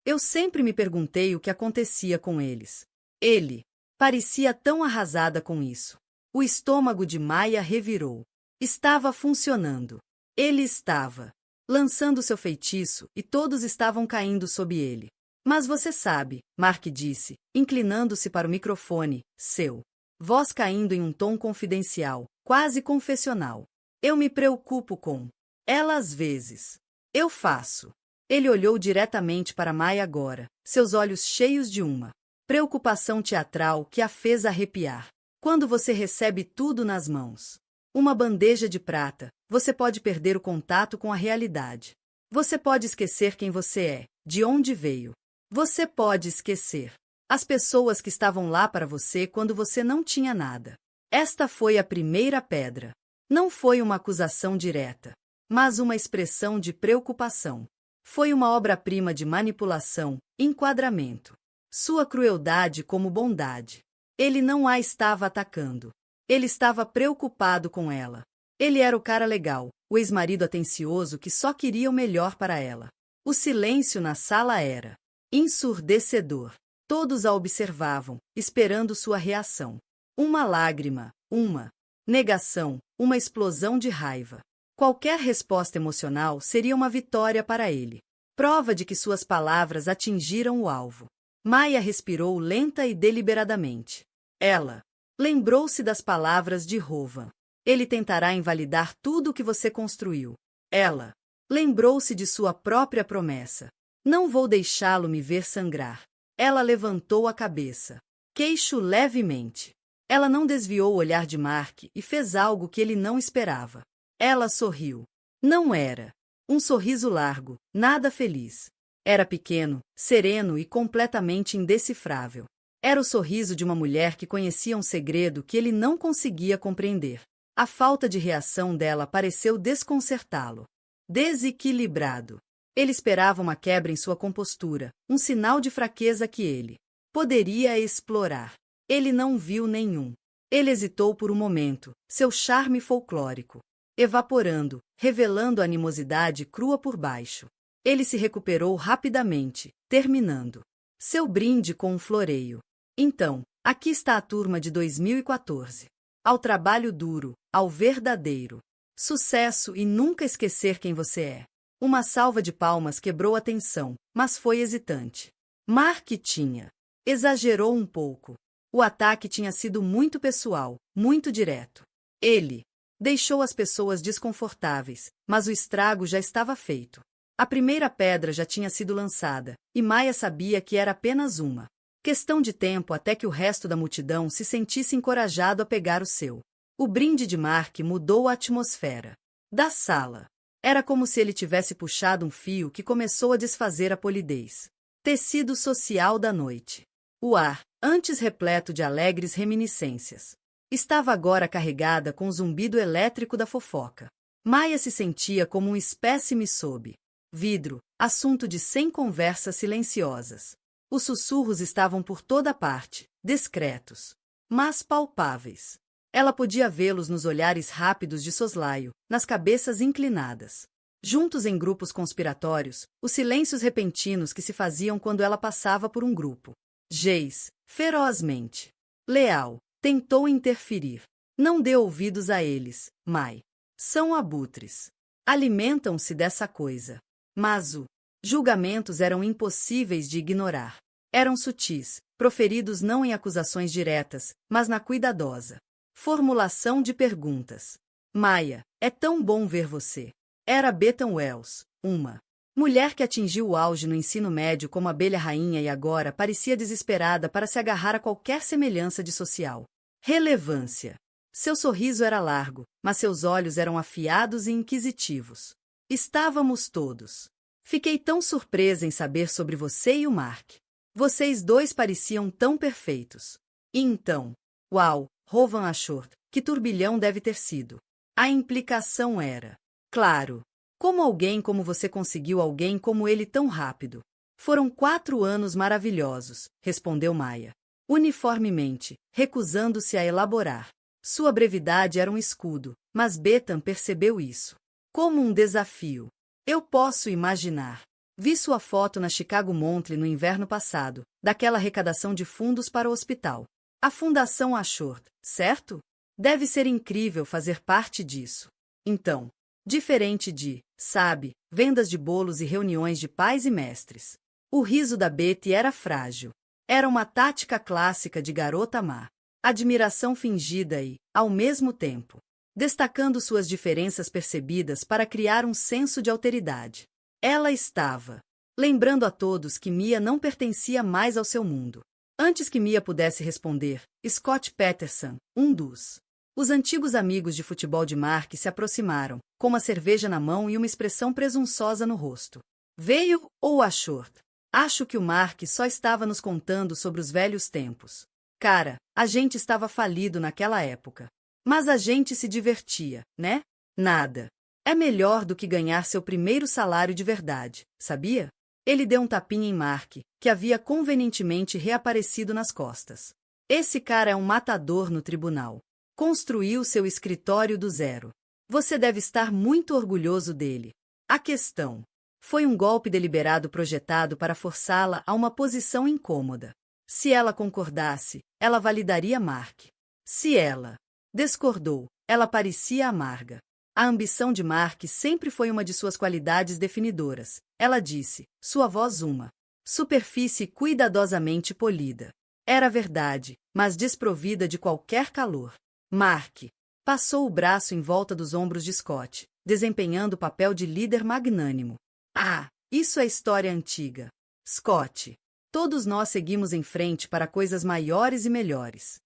Eu sempre me perguntei o que acontecia com eles. Ele parecia tão arrasada com isso. O estômago de Maya revirou. Estava funcionando. Ele estava lançando seu feitiço e todos estavam caindo sob ele. Mas você sabe, Mark disse, inclinando-se para o microfone, seu voz caindo em um tom confidencial, quase confessional. Eu me preocupo com ela às vezes. Eu faço. Ele olhou diretamente para Maya agora, seus olhos cheios de uma preocupação teatral que a fez arrepiar. Quando você recebe tudo nas mãos, uma bandeja de prata, você pode perder o contato com a realidade. Você pode esquecer quem você é, de onde veio. Você pode esquecer as pessoas que estavam lá para você quando você não tinha nada. Esta foi a primeira pedra. Não foi uma acusação direta, mas uma expressão de preocupação. Foi uma obra-prima de manipulação, enquadramento. Sua crueldade como bondade. Ele não a estava atacando. Ele estava preocupado com ela. Ele era o cara legal, o ex-marido atencioso que só queria o melhor para ela. O silêncio na sala era ensurdecedor. Todos a observavam, esperando sua reação. Uma lágrima, uma negação, uma explosão de raiva. Qualquer resposta emocional seria uma vitória para ele. Prova de que suas palavras atingiram o alvo. Maya respirou lenta e deliberadamente. Ela lembrou-se das palavras de Rovan. Ele tentará invalidar tudo o que você construiu. Ela lembrou-se de sua própria promessa. Não vou deixá-lo me ver sangrar. Ela levantou a cabeça, queixo levemente. Ela não desviou o olhar de Mark e fez algo que ele não esperava. Ela sorriu. Não era um sorriso largo, nada feliz. Era pequeno, sereno e completamente indecifrável. Era o sorriso de uma mulher que conhecia um segredo que ele não conseguia compreender. A falta de reação dela pareceu desconcertá-lo. Desequilibrado. Ele esperava uma quebra em sua compostura, um sinal de fraqueza que ele poderia explorar. Ele não viu nenhum. Ele hesitou por um momento, seu charme folclórico evaporando, revelando a animosidade crua por baixo. Ele se recuperou rapidamente, terminando seu brinde com um floreio. Então, aqui está a turma de 2014. Ao trabalho duro, ao verdadeiro sucesso e nunca esquecer quem você é. Uma salva de palmas quebrou a tensão, mas foi hesitante. Mark exagerou um pouco. O ataque tinha sido muito pessoal, muito direto. Ele deixou as pessoas desconfortáveis, mas o estrago já estava feito. A primeira pedra já tinha sido lançada, e Maya sabia que era apenas uma questão de tempo até que o resto da multidão se sentisse encorajado a pegar o seu. O brinde de Mark mudou a atmosfera da sala. Era como se ele tivesse puxado um fio que começou a desfazer a polidez. Tecido social da noite. O ar, antes repleto de alegres reminiscências, estava agora carregada com o zumbido elétrico da fofoca. Maya se sentia como um espécime sob vidro, assunto de 100 conversas silenciosas. Os sussurros estavam por toda parte, discretos, mas palpáveis. Ela podia vê-los nos olhares rápidos de soslaio, nas cabeças inclinadas. Juntos em grupos conspiratórios, os silêncios repentinos que se faziam quando ela passava por um grupo. Geis, ferozmente leal, tentou interferir. Não dê ouvidos a eles, Mai. São abutres. Alimentam-se dessa coisa. Mas os julgamentos eram impossíveis de ignorar. Eram sutis, proferidos não em acusações diretas, mas na cuidadosa formulação de perguntas. Maya, é tão bom ver você. Era Bethan Wells, uma mulher que atingiu o auge no ensino médio como abelha rainha e agora parecia desesperada para se agarrar a qualquer semelhança de social relevância. Seu sorriso era largo, mas seus olhos eram afiados e inquisitivos. Estávamos todos. Fiquei tão surpresa em saber sobre você e o Mark. Vocês dois pareciam tão perfeitos. E então, uau, Rovan achou, que turbilhão deve ter sido. A implicação era, claro, como alguém como você conseguiu alguém como ele tão rápido? Foram 4 anos maravilhosos, respondeu Maya, uniformemente, recusando-se a elaborar. Sua brevidade era um escudo, mas Bethan percebeu isso como um desafio. Eu posso imaginar. Vi sua foto na Chicago Monthly no inverno passado, daquela arrecadação de fundos para o hospital. A Fundação Ashworth, certo? Deve ser incrível fazer parte disso. Então, diferente de, sabe, vendas de bolos e reuniões de pais e mestres. O riso da Betty era frágil. Era uma tática clássica de garota má. Admiração fingida e, ao mesmo tempo, destacando suas diferenças percebidas para criar um senso de alteridade. Ela estava lembrando a todos que Mia não pertencia mais ao seu mundo. Antes que Mia pudesse responder, Scott Peterson, um dos os antigos amigos de futebol de Mark, se aproximaram, com uma cerveja na mão e uma expressão presunçosa no rosto. Veio ou Ashworth? Acho que o Mark só estava nos contando sobre os velhos tempos. Cara, a gente estava falido naquela época. Mas a gente se divertia, né? Nada. É melhor do que ganhar seu primeiro salário de verdade, sabia? Ele deu um tapinha em Mark, que havia convenientemente reaparecido nas costas. Esse cara é um matador no tribunal. Construiu seu escritório do zero. Você deve estar muito orgulhoso dele. A questão foi um golpe deliberado projetado para forçá-la a uma posição incômoda. Se ela concordasse, ela validaria Mark. Se ela discordou, ela parecia amarga. A ambição de Mark sempre foi uma de suas qualidades definidoras. Ela disse, sua voz uma superfície cuidadosamente polida. Era verdade, mas desprovida de qualquer calor. Mark passou o braço em volta dos ombros de Scott, desempenhando o papel de líder magnânimo. Ah, isso é história antiga. Scott. Todos nós seguimos em frente para coisas maiores e melhores.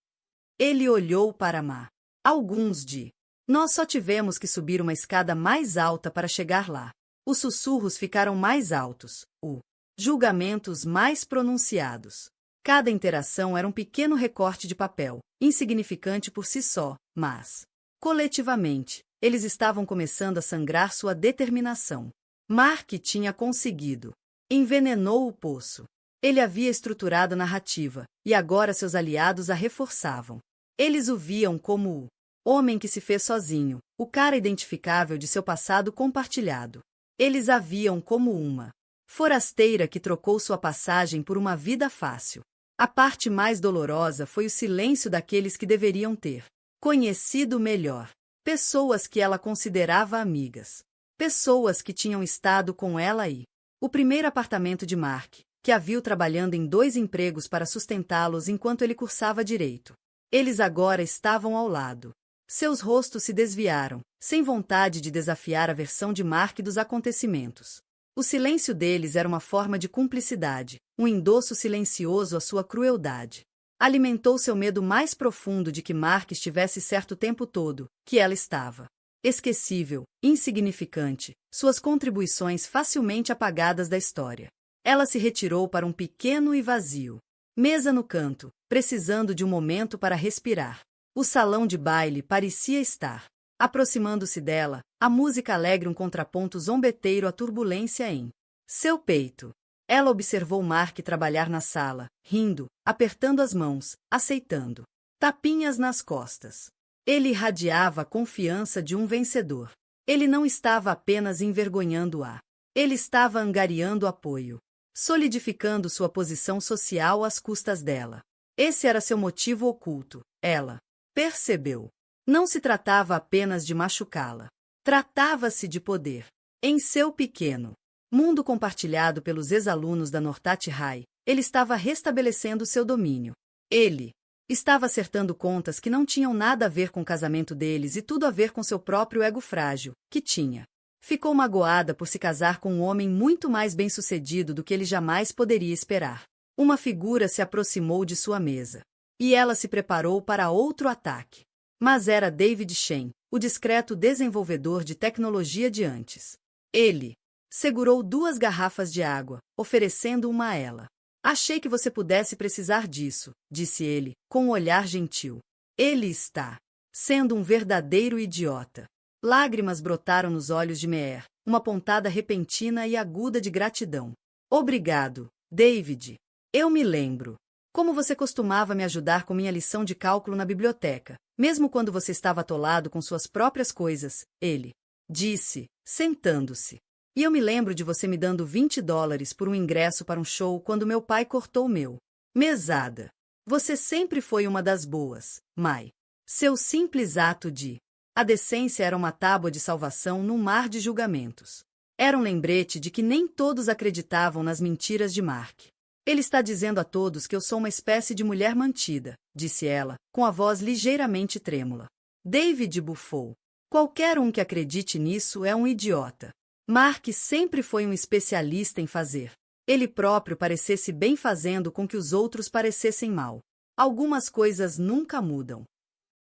Ele olhou para Ma. Alguns de nós só tivemos que subir uma escada mais alta para chegar lá. Os sussurros ficaram mais altos, os julgamentos mais pronunciados. Cada interação era um pequeno recorte de papel, insignificante por si só, mas, coletivamente, eles estavam começando a sangrar sua determinação. Mark tinha conseguido. Envenenou o poço. Ele havia estruturado a narrativa, e agora seus aliados a reforçavam. Eles o viam como o homem que se fez sozinho, o cara identificável de seu passado compartilhado. Eles a viam como uma forasteira que trocou sua passagem por uma vida fácil. A parte mais dolorosa foi o silêncio daqueles que deveriam ter conhecido melhor. Pessoas que ela considerava amigas. Pessoas que tinham estado com ela e o primeiro apartamento de Mark, que a viu trabalhando em 2 empregos para sustentá-los enquanto ele cursava direito. Eles agora estavam ao lado. Seus rostos se desviaram, sem vontade de desafiar a versão de Mark dos acontecimentos. O silêncio deles era uma forma de cumplicidade, um endosso silencioso à sua crueldade. Alimentou seu medo mais profundo de que Mark estivesse certo o tempo todo, que ela estava. Esquecível, insignificante, suas contribuições facilmente apagadas da história. Ela se retirou para um pequeno e vazio mesa no canto, precisando de um momento para respirar. O salão de baile parecia estar aproximando-se dela, a música alegre um contraponto zombeteiro à turbulência em seu peito. Ela observou Mark trabalhar na sala, rindo, apertando as mãos, aceitando tapinhas nas costas. Ele irradiava a confiança de um vencedor. Ele não estava apenas envergonhando-a. Ele estava angariando apoio, solidificando sua posição social às custas dela. Esse era seu motivo oculto, ela percebeu. Não se tratava apenas de machucá-la. Tratava-se de poder. Em seu pequeno mundo compartilhado pelos ex-alunos da Nortat High, ele estava restabelecendo seu domínio. Ele estava acertando contas que não tinham nada a ver com o casamento deles e tudo a ver com seu próprio ego frágil, que tinha. Ficou magoada por se casar com um homem muito mais bem-sucedido do que ele jamais poderia esperar. Uma figura se aproximou de sua mesa. E ela se preparou para outro ataque. Mas era David Shen, o discreto desenvolvedor de tecnologia de antes. Ele segurou 2 garrafas de água, oferecendo uma a ela. Achei que você pudesse precisar disso, disse ele, com um olhar gentil. Ele está sendo um verdadeiro idiota. Lágrimas brotaram nos olhos de Meher, uma pontada repentina e aguda de gratidão. Obrigado, David. Eu me lembro. Como você costumava me ajudar com minha lição de cálculo na biblioteca, mesmo quando você estava atolado com suas próprias coisas, ele disse, sentando-se. E eu me lembro de você me dando $20 por um ingresso para um show quando meu pai cortou o meu. Mesada. Você sempre foi uma das boas, Mai. Seu simples ato de... A decência era uma tábua de salvação num mar de julgamentos. Era um lembrete de que nem todos acreditavam nas mentiras de Mark. Ele está dizendo a todos que eu sou uma espécie de mulher mantida, disse ela, com a voz ligeiramente trêmula. David bufou. Qualquer um que acredite nisso é um idiota. Mark sempre foi um especialista em fazer. Ele próprio parecesse bem fazendo com que os outros parecessem mal. Algumas coisas nunca mudam.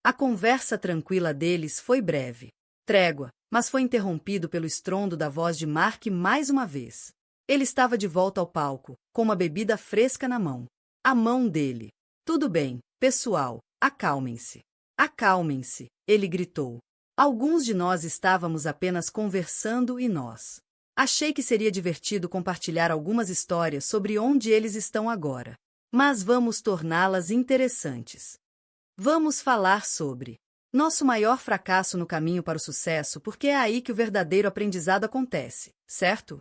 A conversa tranquila deles foi breve. Trégua, mas foi interrompido pelo estrondo da voz de Mark mais uma vez. Ele estava de volta ao palco, com uma bebida fresca na mão. A mão dele. Tudo bem, pessoal, acalmem-se. Acalmem-se, ele gritou. Alguns de nós estávamos apenas conversando e nós. Achei que seria divertido compartilhar algumas histórias sobre onde eles estão agora. Mas vamos torná-las interessantes. Vamos falar sobre nosso maior fracasso no caminho para o sucesso, porque é aí que o verdadeiro aprendizado acontece, certo?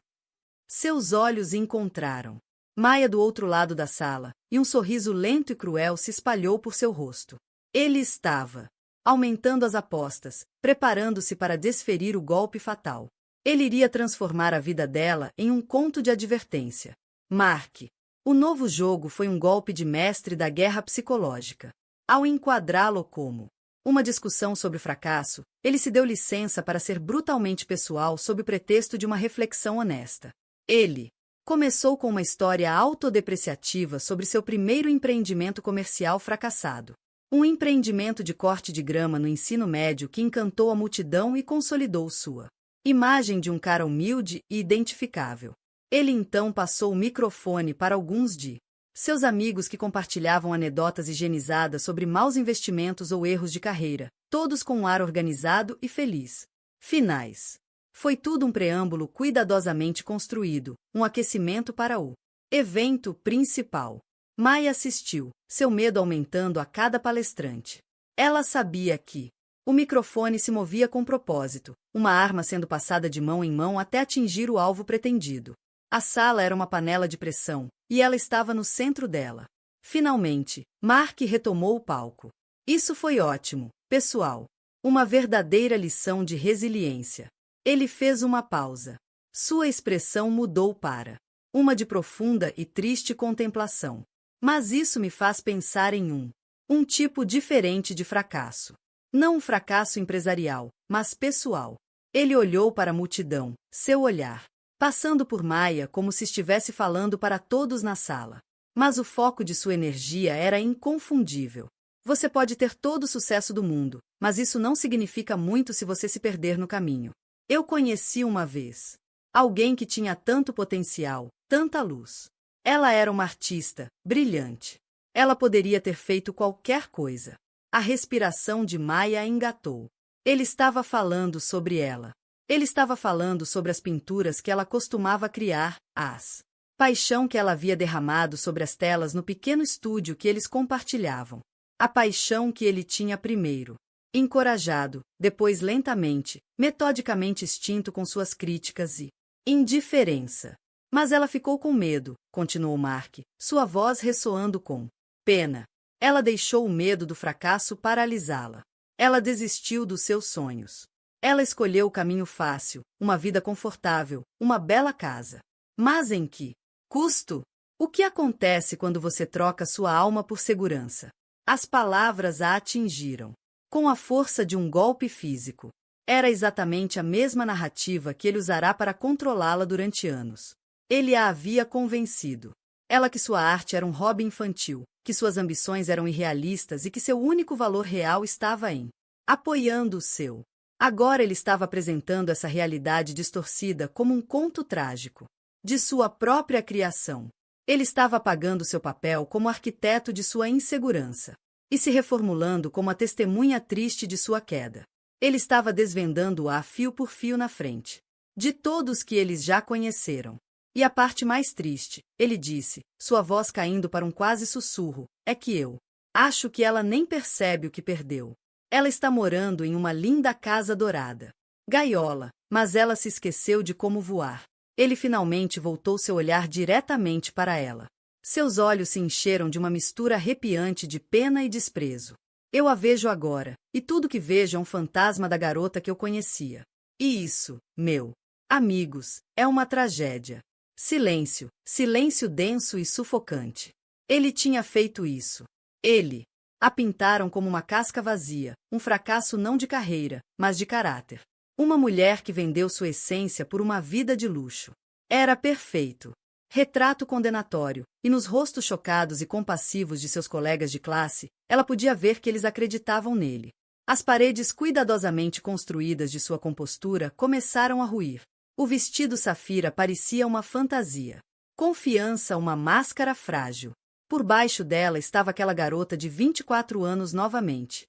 Seus olhos encontraram Maia do outro lado da sala, e um sorriso lento e cruel se espalhou por seu rosto. Ele estava aumentando as apostas, preparando-se para desferir o golpe fatal. Ele iria transformar a vida dela em um conto de advertência. Mark. O novo jogo foi um golpe de mestre da guerra psicológica. Ao enquadrá-lo como uma discussão sobre fracasso, ele se deu licença para ser brutalmente pessoal sob o pretexto de uma reflexão honesta. Ele começou com uma história autodepreciativa sobre seu primeiro empreendimento comercial fracassado. Um empreendimento de corte de grama no ensino médio que encantou a multidão e consolidou sua imagem de um cara humilde e identificável. Ele então passou o microfone para alguns de seus amigos que compartilhavam anedotas higienizadas sobre maus investimentos ou erros de carreira, todos com um ar organizado e feliz. Finais. Foi tudo um preâmbulo cuidadosamente construído, um aquecimento para o evento principal. Mai assistiu, seu medo aumentando a cada palestrante. Ela sabia que o microfone se movia com propósito, uma arma sendo passada de mão em mão até atingir o alvo pretendido. A sala era uma panela de pressão, e ela estava no centro dela. Finalmente, Mark retomou o palco. Isso foi ótimo, pessoal. Uma verdadeira lição de resiliência. Ele fez uma pausa. Sua expressão mudou para uma de profunda e triste contemplação. Mas isso me faz pensar em um tipo diferente de fracasso. Não um fracasso empresarial, mas pessoal. Ele olhou para a multidão, seu olhar passando por Maia como se estivesse falando para todos na sala. Mas o foco de sua energia era inconfundível. Você pode ter todo o sucesso do mundo, mas isso não significa muito se você se perder no caminho. Eu conheci uma vez alguém que tinha tanto potencial, tanta luz. Ela era uma artista, brilhante. Ela poderia ter feito qualquer coisa. A respiração de Maia engatou. Ele estava falando sobre ela. Ele estava falando sobre as pinturas que ela costumava criar, as paixão que ela havia derramado sobre as telas no pequeno estúdio que eles compartilhavam. A paixão que ele tinha primeiro encorajado, depois lentamente, metodicamente extinto com suas críticas e indiferença. Mas ela ficou com medo, continuou Mark, sua voz ressoando com pena. Ela deixou o medo do fracasso paralisá-la. Ela desistiu dos seus sonhos. Ela escolheu o caminho fácil, uma vida confortável, uma bela casa. Mas em que custo? O que acontece quando você troca sua alma por segurança? As palavras a atingiram com a força de um golpe físico. Era exatamente a mesma narrativa que ele usará para controlá-la durante anos. Ele a havia convencido. Ela que sua arte era um hobby infantil, que suas ambições eram irrealistas e que seu único valor real estava em apoiando o seu. Agora ele estava apresentando essa realidade distorcida como um conto trágico de sua própria criação. Ele estava apagando seu papel como arquiteto de sua insegurança e se reformulando como a testemunha triste de sua queda. Ele estava desvendando-a fio por fio na frente de todos que eles já conheceram. E a parte mais triste, ele disse, sua voz caindo para um quase sussurro, é que eu acho que ela nem percebe o que perdeu. Ela está morando em uma linda casa dourada. Gaiola, mas ela se esqueceu de como voar. Ele finalmente voltou seu olhar diretamente para ela. Seus olhos se encheram de uma mistura arrepiante de pena e desprezo. Eu a vejo agora, e tudo que vejo é um fantasma da garota que eu conhecia. E isso, meu amigos, é uma tragédia. Silêncio, silêncio denso e sufocante. Ele tinha feito isso. Ele. A pintaram como uma casca vazia, um fracasso não de carreira, mas de caráter. Uma mulher que vendeu sua essência por uma vida de luxo. Era perfeito. Retrato condenatório, e nos rostos chocados e compassivos de seus colegas de classe, ela podia ver que eles acreditavam nele. As paredes cuidadosamente construídas de sua compostura começaram a ruir. O vestido safira parecia uma fantasia. Confiança, uma máscara frágil. Por baixo dela estava aquela garota de 24 anos novamente.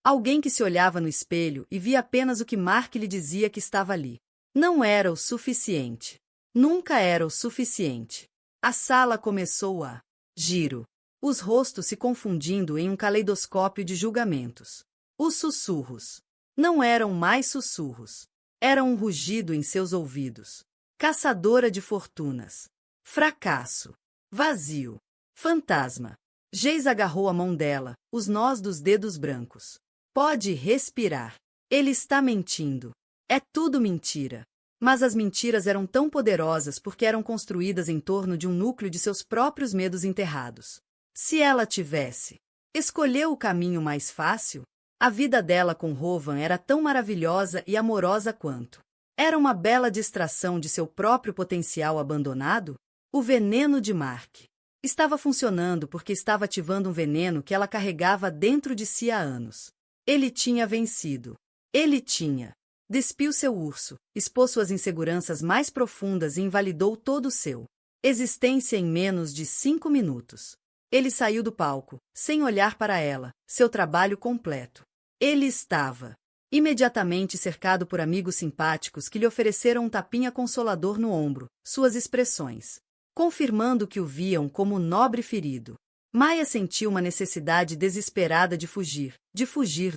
Alguém que se olhava no espelho e via apenas o que Mark lhe dizia que estava ali. Não era o suficiente. Nunca era o suficiente. A sala começou a giro. Os rostos se confundindo em um caleidoscópio de julgamentos. Os sussurros. Não eram mais sussurros. Era um rugido em seus ouvidos. Caçadora de fortunas. Fracasso. Vazio. Fantasma. Geis agarrou a mão dela, os nós dos dedos brancos. Pode respirar. Ele está mentindo. É tudo mentira. Mas as mentiras eram tão poderosas porque eram construídas em torno de um núcleo de seus próprios medos enterrados. Se ela tivesse escolheu o caminho mais fácil, a vida dela com Rowan era tão maravilhosa e amorosa quanto. Era uma bela distração de seu próprio potencial abandonado. O veneno de Mark estava funcionando porque estava ativando um veneno que ela carregava dentro de si há anos. Ele tinha vencido. Ele tinha. Despiu seu urso, expôs suas inseguranças mais profundas e invalidou todo o seu existência em menos de 5 minutos. Ele saiu do palco, sem olhar para ela, seu trabalho completo. Ele estava imediatamente cercado por amigos simpáticos que lhe ofereceram um tapinha consolador no ombro, suas expressões confirmando que o viam como um nobre ferido. Maya sentiu uma necessidade desesperada de fugir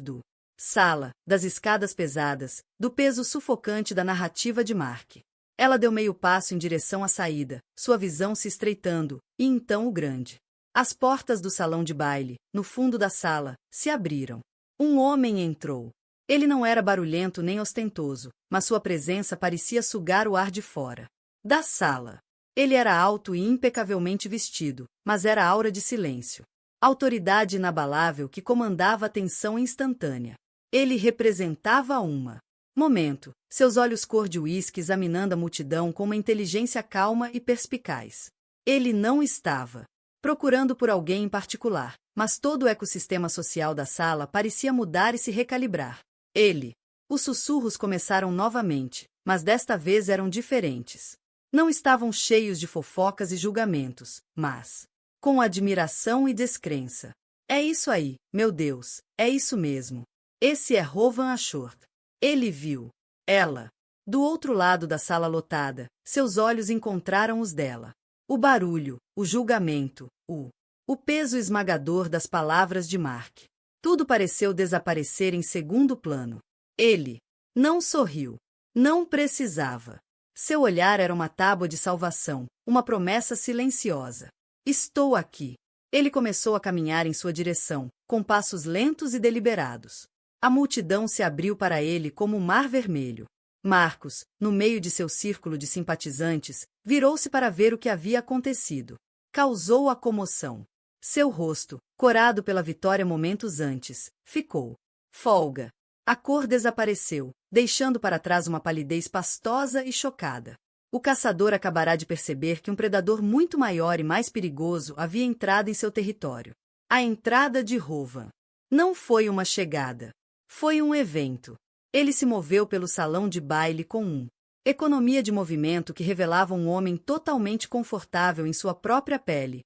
do sala, das escadas pesadas, do peso sufocante da narrativa de Mark. Ela deu meio passo em direção à saída, sua visão se estreitando, e então o grande. As portas do salão de baile, no fundo da sala, se abriram. Um homem entrou. Ele não era barulhento nem ostentoso, mas sua presença parecia sugar o ar de fora da sala. Ele era alto e impecavelmente vestido, mas era aura de silêncio. Autoridade inabalável que comandava a tensão instantânea. Ele representava momento, seus olhos cor de uísque examinando a multidão com uma inteligência calma e perspicaz. Ele não estava procurando por alguém em particular, mas todo o ecossistema social da sala parecia mudar e se recalibrar. Os sussurros começaram novamente, mas desta vez eram diferentes. Não estavam cheios de fofocas e julgamentos, mas com admiração e descrença. É isso aí, meu Deus, é isso mesmo. Esse é Rowan Ashworth. Ele viu ela. Do outro lado da sala lotada, seus olhos encontraram os dela. O barulho, o julgamento, o peso esmagador das palavras de Mark. Tudo pareceu desaparecer em segundo plano. Ele não sorriu. Não precisava. Seu olhar era uma tábua de salvação, uma promessa silenciosa. Estou aqui. Ele começou a caminhar em sua direção, com passos lentos e deliberados. A multidão se abriu para ele como um mar vermelho. Marcos, no meio de seu círculo de simpatizantes, virou-se para ver o que havia acontecido. Causou a comoção. Seu rosto, corado pela vitória momentos antes, ficou folga. A cor desapareceu, deixando para trás uma palidez pastosa e chocada. O caçador acabará de perceber que um predador muito maior e mais perigoso havia entrado em seu território. A entrada de Rowan não foi uma chegada. Foi um evento. Ele se moveu pelo salão de baile com economia de movimento que revelava um homem totalmente confortável em sua própria pele.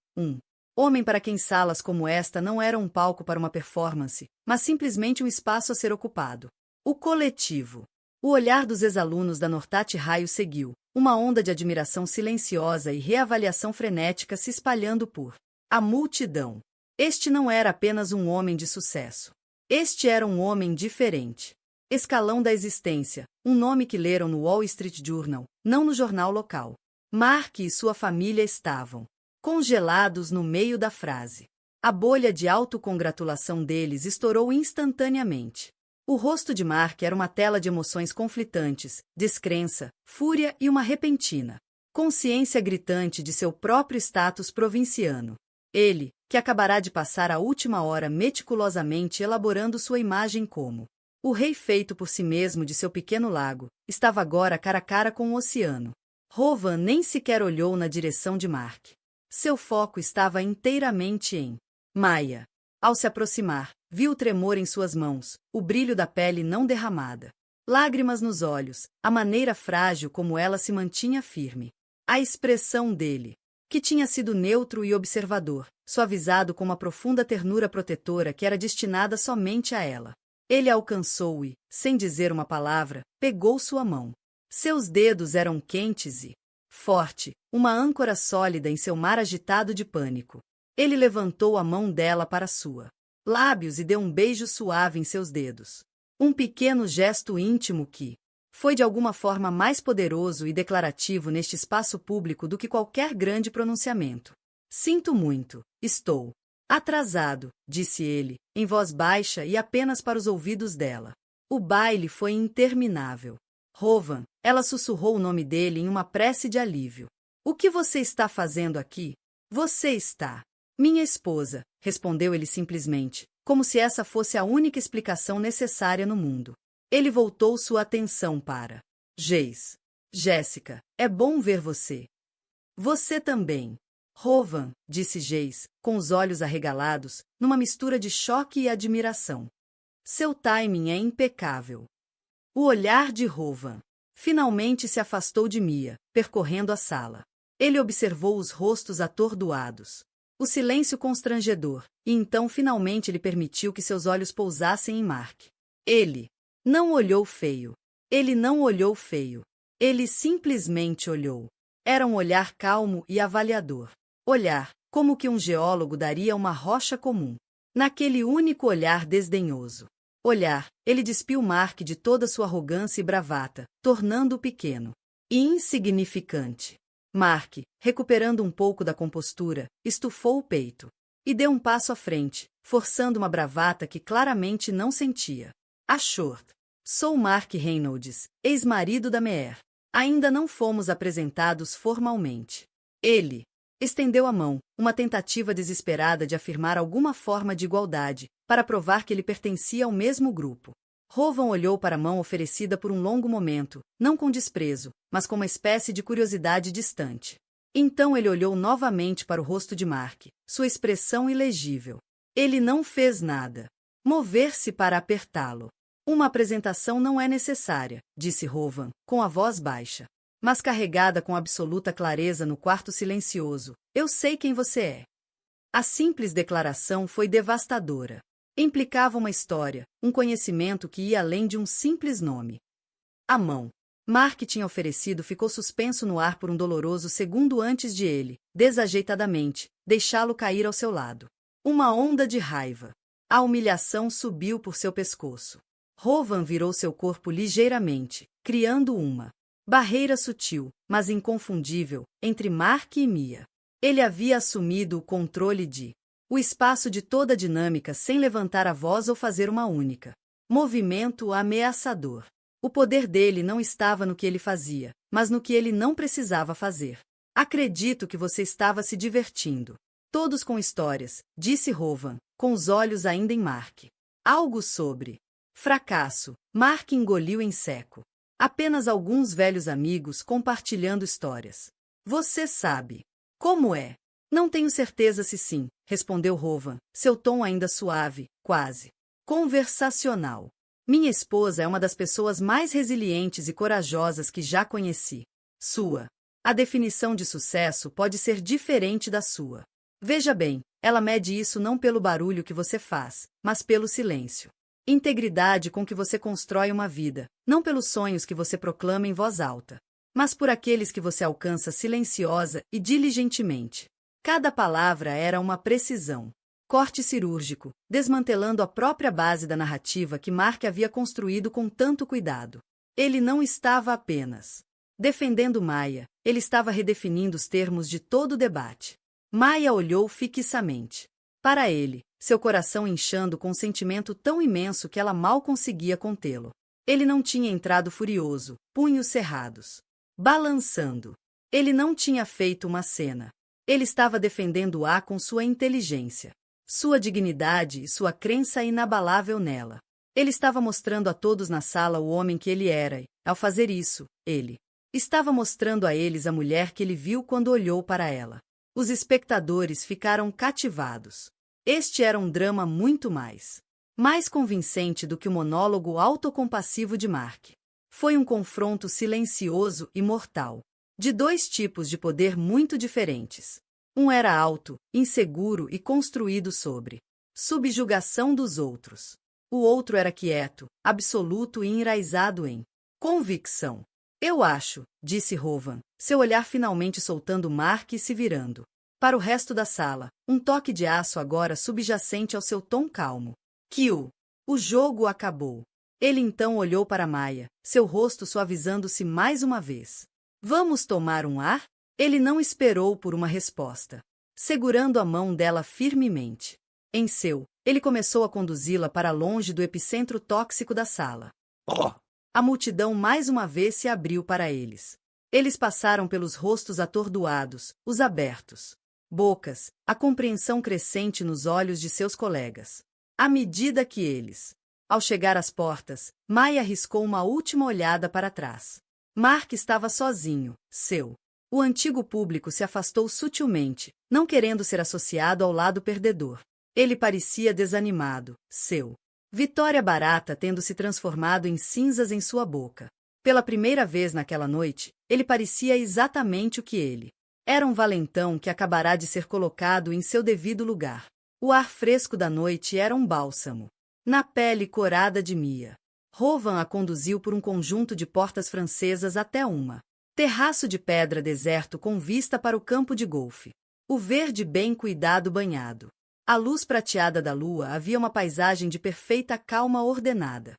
Homem para quem salas como esta não eram um palco para uma performance, mas simplesmente um espaço a ser ocupado. O coletivo. O olhar dos ex-alunos da Nortat Raio seguiu, uma onda de admiração silenciosa e reavaliação frenética se espalhando por a multidão. Este não era apenas um homem de sucesso. Este era um homem diferente. Escalão da existência, um nome que leram no Wall Street Journal, não no jornal local. Mark e sua família estavam congelados no meio da frase. A bolha de autocongratulação deles estourou instantaneamente. O rosto de Mark era uma tela de emoções conflitantes, descrença, fúria e uma repentina consciência gritante de seu próprio status provinciano. Ele, que acabará de passar a última hora meticulosamente elaborando sua imagem como o rei feito por si mesmo de seu pequeno lago, estava agora cara a cara com o oceano. Rowan nem sequer olhou na direção de Mark. Seu foco estava inteiramente em Maya. Ao se aproximar, viu o tremor em suas mãos, o brilho da pele não derramada. Lágrimas nos olhos, a maneira frágil como ela se mantinha firme. A expressão dele, que tinha sido neutro e observador, suavizado com uma profunda ternura protetora que era destinada somente a ela. Ele a alcançou e, sem dizer uma palavra, pegou sua mão. Seus dedos eram quentes e forte, uma âncora sólida em seu mar agitado de pânico. Ele levantou a mão dela para sua lábios e deu um beijo suave em seus dedos. Um pequeno gesto íntimo que foi de alguma forma mais poderoso e declarativo neste espaço público do que qualquer grande pronunciamento. Sinto muito, estou atrasado, disse ele, em voz baixa e apenas para os ouvidos dela. O baile foi interminável. Rowan, ela sussurrou o nome dele em uma prece de alívio. O que você está fazendo aqui? Você está. Minha esposa, respondeu ele simplesmente, como se essa fosse a única explicação necessária no mundo. Ele voltou sua atenção para Jace. Jéssica, é bom ver você. Você também. Rowan, disse Jace, com os olhos arregalados, numa mistura de choque e admiração. Seu timing é impecável. O olhar de Rowan finalmente se afastou de Mia, percorrendo a sala. Ele observou os rostos atordoados, o silêncio constrangedor, e então finalmente lhe permitiu que seus olhos pousassem em Mark. Ele não olhou feio. Ele não olhou feio. Ele simplesmente olhou. Era um olhar calmo e avaliador. Olhar, como que um geólogo daria a uma rocha comum. Naquele único olhar desdenhoso. Olhar, ele despiu Mark de toda sua arrogância e bravata, tornando-o pequeno e insignificante. Mark, recuperando um pouco da compostura, estufou o peito e deu um passo à frente, forçando uma bravata que claramente não sentia. Ashore. Sou Mark Reynolds, ex-marido da Meher. Ainda não fomos apresentados formalmente. Ele estendeu a mão, uma tentativa desesperada de afirmar alguma forma de igualdade, para provar que ele pertencia ao mesmo grupo. Rowan olhou para a mão oferecida por um longo momento, não com desprezo, mas com uma espécie de curiosidade distante. Então ele olhou novamente para o rosto de Mark, sua expressão ilegível. Ele não fez nada. Mover-se para apertá-lo. Uma apresentação não é necessária, disse Rowan, com a voz baixa, mas carregada com absoluta clareza no quarto silencioso. Eu sei quem você é. A simples declaração foi devastadora. Implicava uma história, um conhecimento que ia além de um simples nome. A mão. Mark tinha oferecido ficou suspenso no ar por um doloroso segundo antes de ele, desajeitadamente, deixá-lo cair ao seu lado. Uma onda de raiva. A humilhação subiu por seu pescoço. Rowan virou seu corpo ligeiramente, criando uma barreira sutil, mas inconfundível, entre Mark e Mia. Ele havia assumido o controle o espaço de toda a dinâmica sem levantar a voz ou fazer uma única movimento ameaçador. O poder dele não estava no que ele fazia, mas no que ele não precisava fazer. Acredito que você estava se divertindo. Todos com histórias, disse Rowan, com os olhos ainda em Mark. Algo sobre fracasso. Mark engoliu em seco. Apenas alguns velhos amigos compartilhando histórias. Você sabe como é? Não tenho certeza se sim, respondeu Rowan, seu tom ainda suave, quase conversacional. Minha esposa é uma das pessoas mais resilientes e corajosas que já conheci. A definição de sucesso pode ser diferente da sua. Veja bem, ela mede isso não pelo barulho que você faz, mas pelo silêncio. Integridade com que você constrói uma vida, não pelos sonhos que você proclama em voz alta, mas por aqueles que você alcança silenciosa e diligentemente. Cada palavra era uma precisão. Corte cirúrgico, desmantelando a própria base da narrativa que Mark havia construído com tanto cuidado. Ele não estava apenas defendendo Maya, ele estava redefinindo os termos de todo o debate. Maya olhou fixamente para ele, seu coração inchando com um sentimento tão imenso que ela mal conseguia contê-lo. Ele não tinha entrado furioso, punhos cerrados, balançando. Ele não tinha feito uma cena. Ele estava defendendo-a com sua inteligência, sua dignidade e sua crença inabalável nela. Ele estava mostrando a todos na sala o homem que ele era e, ao fazer isso, ele estava mostrando a eles a mulher que ele viu quando olhou para ela. Os espectadores ficaram cativados. Este era um drama muito mais convincente do que o monólogo autocompassivo de Mark. Foi um confronto silencioso e mortal, de dois tipos de poder muito diferentes. Um era alto, inseguro e construído sobre subjugação dos outros. O outro era quieto, absoluto e enraizado em convicção. Eu acho, disse Rowan, seu olhar finalmente soltando Mark e se virando para o resto da sala, um toque de aço agora subjacente ao seu tom calmo. Que o jogo acabou. Ele então olhou para Maya, seu rosto suavizando-se mais uma vez. Vamos tomar um ar? Ele não esperou por uma resposta. Segurando a mão dela firmemente em seu, ele começou a conduzi-la para longe do epicentro tóxico da sala. A multidão mais uma vez se abriu para eles. Eles passaram pelos rostos atordoados, os abertos bocas, a compreensão crescente nos olhos de seus colegas. À medida que eles, ao chegar às portas, Maya arriscou uma última olhada para trás. Mark estava sozinho, o antigo público se afastou sutilmente, não querendo ser associado ao lado perdedor. Ele parecia desanimado, vitória barata tendo se transformado em cinzas em sua boca. Pela primeira vez naquela noite, ele parecia exatamente o que ele era, um valentão que acabará de ser colocado em seu devido lugar. O ar fresco da noite era um bálsamo na pele corada de Mia. Rowan a conduziu por um conjunto de portas francesas até uma terraço de pedra deserto com vista para o campo de golfe. O verde bem cuidado banhado. À luz prateada da lua havia uma paisagem de perfeita calma ordenada.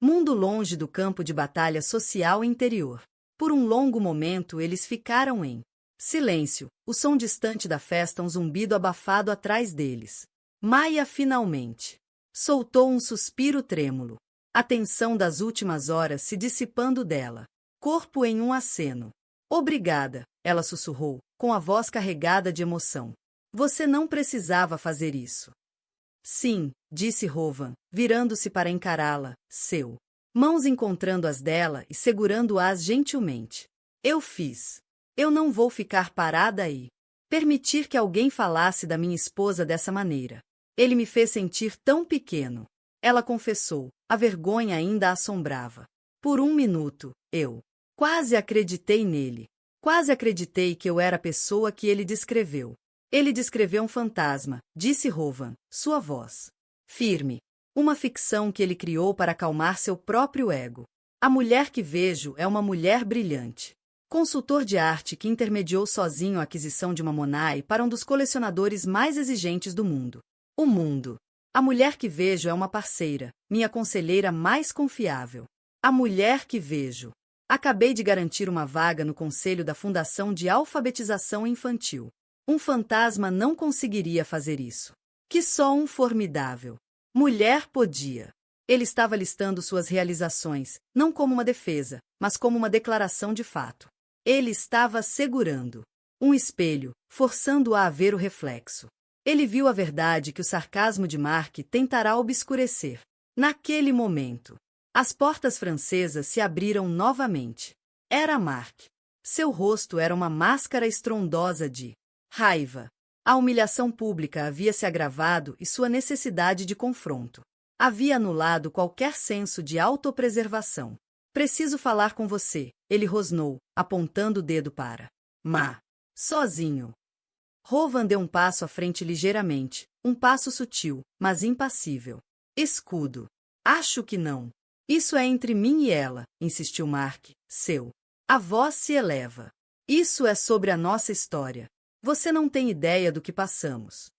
Mundo longe do campo de batalha social interior. Por um longo momento eles ficaram em silêncio, o som distante da festa, um zumbido abafado atrás deles. Maya finalmente soltou um suspiro trêmulo. A tensão das últimas horas se dissipando dela. Corpo em um aceno. Obrigada, ela sussurrou, com a voz carregada de emoção. Você não precisava fazer isso. Sim, disse Rowan, virando-se para encará-la, mãos encontrando as dela e segurando-as gentilmente. Eu fiz. Eu não vou ficar parada e permitir que alguém falasse da minha esposa dessa maneira. Ele me fez sentir tão pequeno. Ela confessou, a vergonha ainda a assombrava. Por um minuto, eu quase acreditei nele. Quase acreditei que eu era a pessoa que ele descreveu. Ele descreveu um fantasma, disse Rowan, sua voz firme. Uma ficção que ele criou para acalmar seu próprio ego. A mulher que vejo é uma mulher brilhante. Consultor de arte que intermediou sozinho a aquisição de uma Monet para um dos colecionadores mais exigentes do mundo. O mundo. A mulher que vejo é uma parceira, minha conselheira mais confiável. A mulher que vejo. Acabei de garantir uma vaga no conselho da Fundação de Alfabetização Infantil. Um fantasma não conseguiria fazer isso. Que só um formidável mulher podia. Ele estava listando suas realizações, não como uma defesa, mas como uma declaração de fato. Ele estava segurando um espelho, forçando-a a ver o reflexo. Ele viu a verdade que o sarcasmo de Mark tentará obscurecer. Naquele momento, as portas francesas se abriram novamente. Era Mark. Seu rosto era uma máscara estrondosa de raiva. A humilhação pública havia se agravado e sua necessidade de confronto havia anulado qualquer senso de autopreservação. Preciso falar com você, ele rosnou, apontando o dedo para sozinho. Rowan deu um passo à frente ligeiramente, um passo sutil, mas impassível. Escudo. Acho que não. Isso é entre mim e ela, insistiu Mark. A voz se eleva. Isso é sobre a nossa história. Você não tem ideia do que passamos.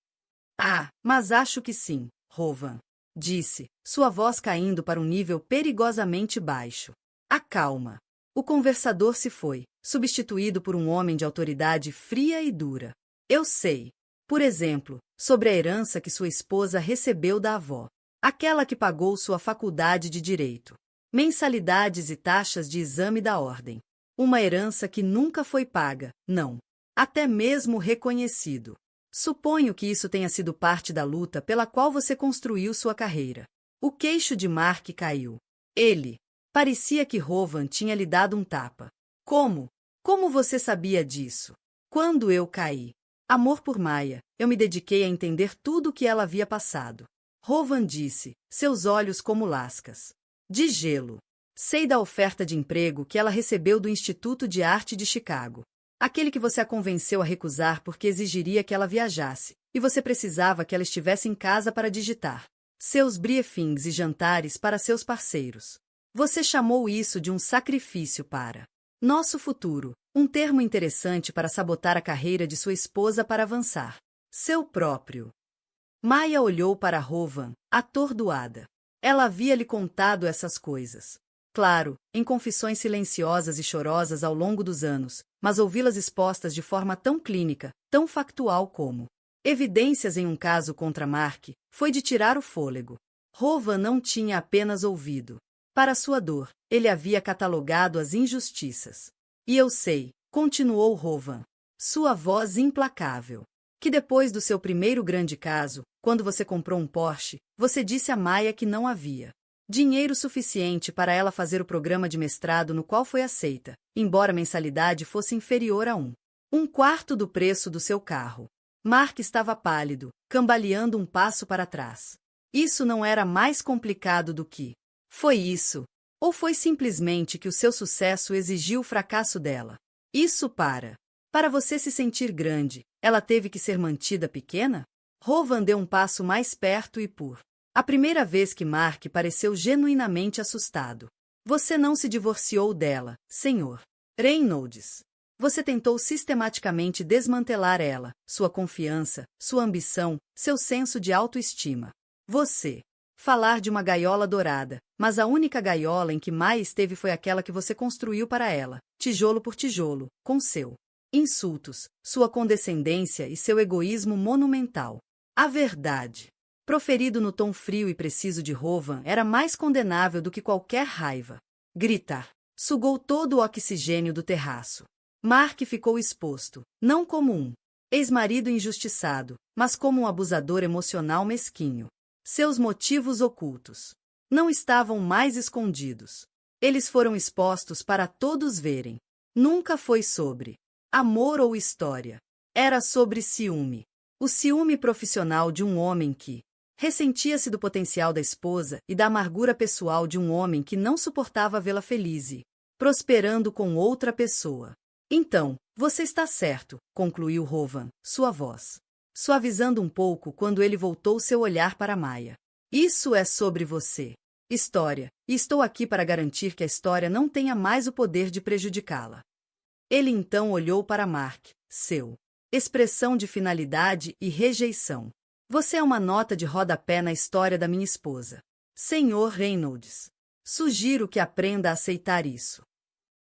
Ah, mas acho que sim, Rovan, disse, sua voz caindo para um nível perigosamente baixo. Acalma. O conversador se foi, substituído por um homem de autoridade fria e dura. Eu sei. Por exemplo, sobre a herança que sua esposa recebeu da avó. Aquela que pagou sua faculdade de direito. Mensalidades e taxas de exame da ordem. Uma herança que nunca foi paga, não. Até mesmo reconhecido. Suponho que isso tenha sido parte da luta pela qual você construiu sua carreira. O queixo de Mark caiu. Ele. Parecia que Rovan tinha lhe dado um tapa. Como? Como você sabia disso? Quando eu caí. Amor por Maya, eu me dediquei a entender tudo o que ela havia passado. Rovan disse, seus olhos como lascas. De gelo. Sei da oferta de emprego que ela recebeu do Instituto de Arte de Chicago. Aquele que você a convenceu a recusar porque exigiria que ela viajasse, e você precisava que ela estivesse em casa para digitar. Seus briefings e jantares para seus parceiros. Você chamou isso de um sacrifício para nosso futuro, um termo interessante para sabotar a carreira de sua esposa para avançar. Seu próprio. Maya olhou para Rovan, atordoada. Ela havia lhe contado essas coisas. Claro, em confissões silenciosas e chorosas ao longo dos anos, mas ouvi-las expostas de forma tão clínica, tão factual como evidências em um caso contra Mark, foi de tirar o fôlego. Rovan não tinha apenas ouvido. Para sua dor, ele havia catalogado as injustiças. E eu sei, continuou Rovan, sua voz implacável, que depois do seu primeiro grande caso, quando você comprou um Porsche, você disse a Maya que não havia dinheiro suficiente para ela fazer o programa de mestrado no qual foi aceita, embora a mensalidade fosse inferior a um quarto do preço do seu carro. Mark estava pálido, cambaleando um passo para trás. Isso não era mais complicado do que foi isso. Ou foi simplesmente que o seu sucesso exigiu o fracasso dela? Isso para você se sentir grande, ela teve que ser mantida pequena? Rovan deu um passo mais perto e por a primeira vez que Mark pareceu genuinamente assustado. Você não se divorciou dela, Sr. Reynolds. Você tentou sistematicamente desmantelar ela, sua confiança, sua ambição, seu senso de autoestima. Você. Falar de uma gaiola dourada, mas a única gaiola em que Maya esteve foi aquela que você construiu para ela, tijolo por tijolo, com seu insultos, sua condescendência e seu egoísmo monumental. A verdade, proferido no tom frio e preciso de Rovan, era mais condenável do que qualquer raiva. Gritar. Sugou todo o oxigênio do terraço. Mark ficou exposto, não como um ex-marido injustiçado, mas como um abusador emocional mesquinho. Seus motivos ocultos não estavam mais escondidos. Eles foram expostos para todos verem. Nunca foi sobre amor ou história. Era sobre ciúme. O ciúme profissional de um homem que ressentia-se do potencial da esposa e da amargura pessoal de um homem que não suportava vê-la feliz e prosperando com outra pessoa. Então, você está certo, concluiu Rovan, sua voz suavizando um pouco quando ele voltou seu olhar para Maya. Isso é sobre você. História, e estou aqui para garantir que a história não tenha mais o poder de prejudicá-la. Ele então olhou para Mark, seu expressão de finalidade e rejeição. Você é uma nota de rodapé na história da minha esposa. Sr. Reynolds. Sugiro que aprenda a aceitar isso.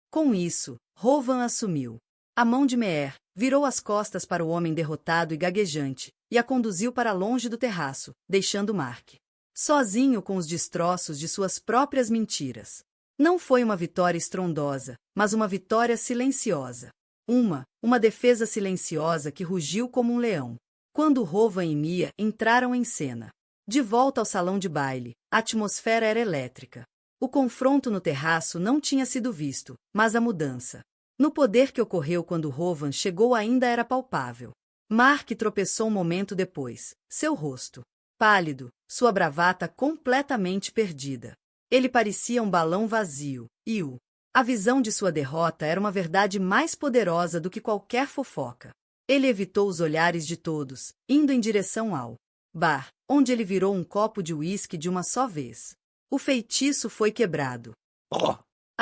Com isso, Rovan assumiu a mão de Meher, virou as costas para o homem derrotado e gaguejante, e a conduziu para longe do terraço, deixando Mark sozinho com os destroços de suas próprias mentiras. Não foi uma vitória estrondosa, mas uma vitória silenciosa. Uma defesa silenciosa que rugiu como um leão. Quando Rovan e Mia entraram em cena. De volta ao salão de baile, a atmosfera era elétrica. O confronto no terraço não tinha sido visto, mas a mudança no poder que ocorreu quando Rovan chegou ainda era palpável. Mark tropeçou um momento depois, seu rosto pálido, sua bravata completamente perdida. Ele parecia um balão vazio, e a visão de sua derrota era uma verdade mais poderosa do que qualquer fofoca. Ele evitou os olhares de todos, indo em direção ao bar, onde ele virou um copo de uísque de uma só vez. O feitiço foi quebrado.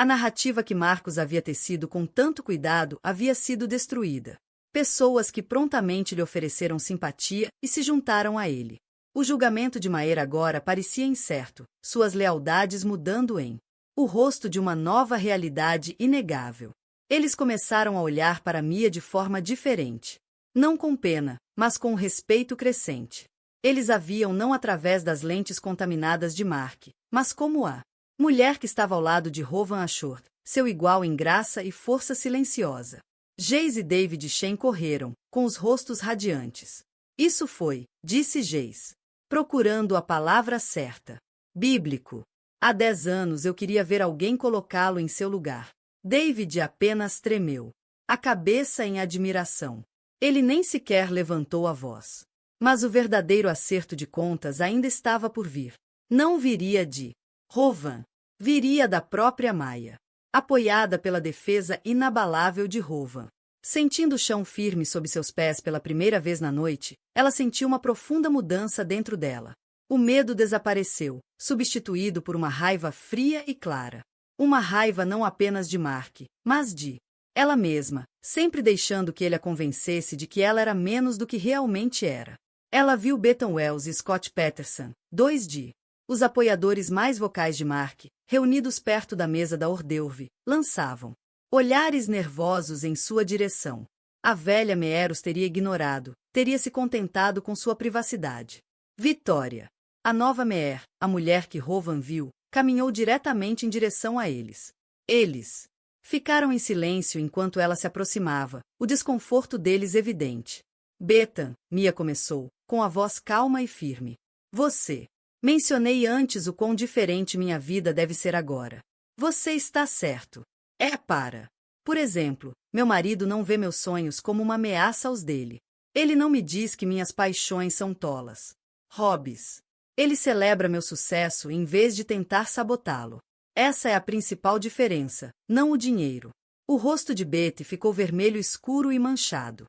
A narrativa que Marcos havia tecido com tanto cuidado havia sido destruída. Pessoas que prontamente lhe ofereceram simpatia e se juntaram a ele. O julgamento de Maer agora parecia incerto, suas lealdades mudando em o rosto de uma nova realidade inegável. Eles começaram a olhar para Mia de forma diferente. Não com pena, mas com um respeito crescente. Eles a viam não através das lentes contaminadas de Mark, mas como a mulher que estava ao lado de Rowan Ashworth, seu igual em graça e força silenciosa. Jace e David Shen correram, com os rostos radiantes. Isso foi, disse Jace, procurando a palavra certa. Bíblico. Há 10 anos eu queria ver alguém colocá-lo em seu lugar. David apenas tremeu, a cabeça em admiração. Ele nem sequer levantou a voz. Mas o verdadeiro acerto de contas ainda estava por vir. Não viria de Rowan. Viria da própria Maya, apoiada pela defesa inabalável de Rowan. Sentindo o chão firme sob seus pés pela primeira vez na noite, ela sentiu uma profunda mudança dentro dela. O medo desapareceu, substituído por uma raiva fria e clara. Uma raiva não apenas de Mark, mas de ela mesma, sempre deixando que ele a convencesse de que ela era menos do que realmente era. Ela viu Bethan Wells e Scott Peterson, dois de os apoiadores mais vocais de Mark, reunidos perto da mesa da Ordeurve, lançavam olhares nervosos em sua direção. A velha Meeros teria ignorado, teria se contentado com sua privacidade. Vitória. A nova Meer, a mulher que Rowan viu, caminhou diretamente em direção a eles. Eles ficaram em silêncio enquanto ela se aproximava, o desconforto deles evidente. Bethan, Mia começou, com a voz calma e firme. Você. Mencionei antes o quão diferente minha vida deve ser agora. Você está certo. É para. Por exemplo, meu marido não vê meus sonhos como uma ameaça aos dele. Ele não me diz que minhas paixões são tolas. Hobbies. Ele celebra meu sucesso em vez de tentar sabotá-lo. Essa é a principal diferença, não o dinheiro. O rosto de Betty ficou vermelho escuro e manchado.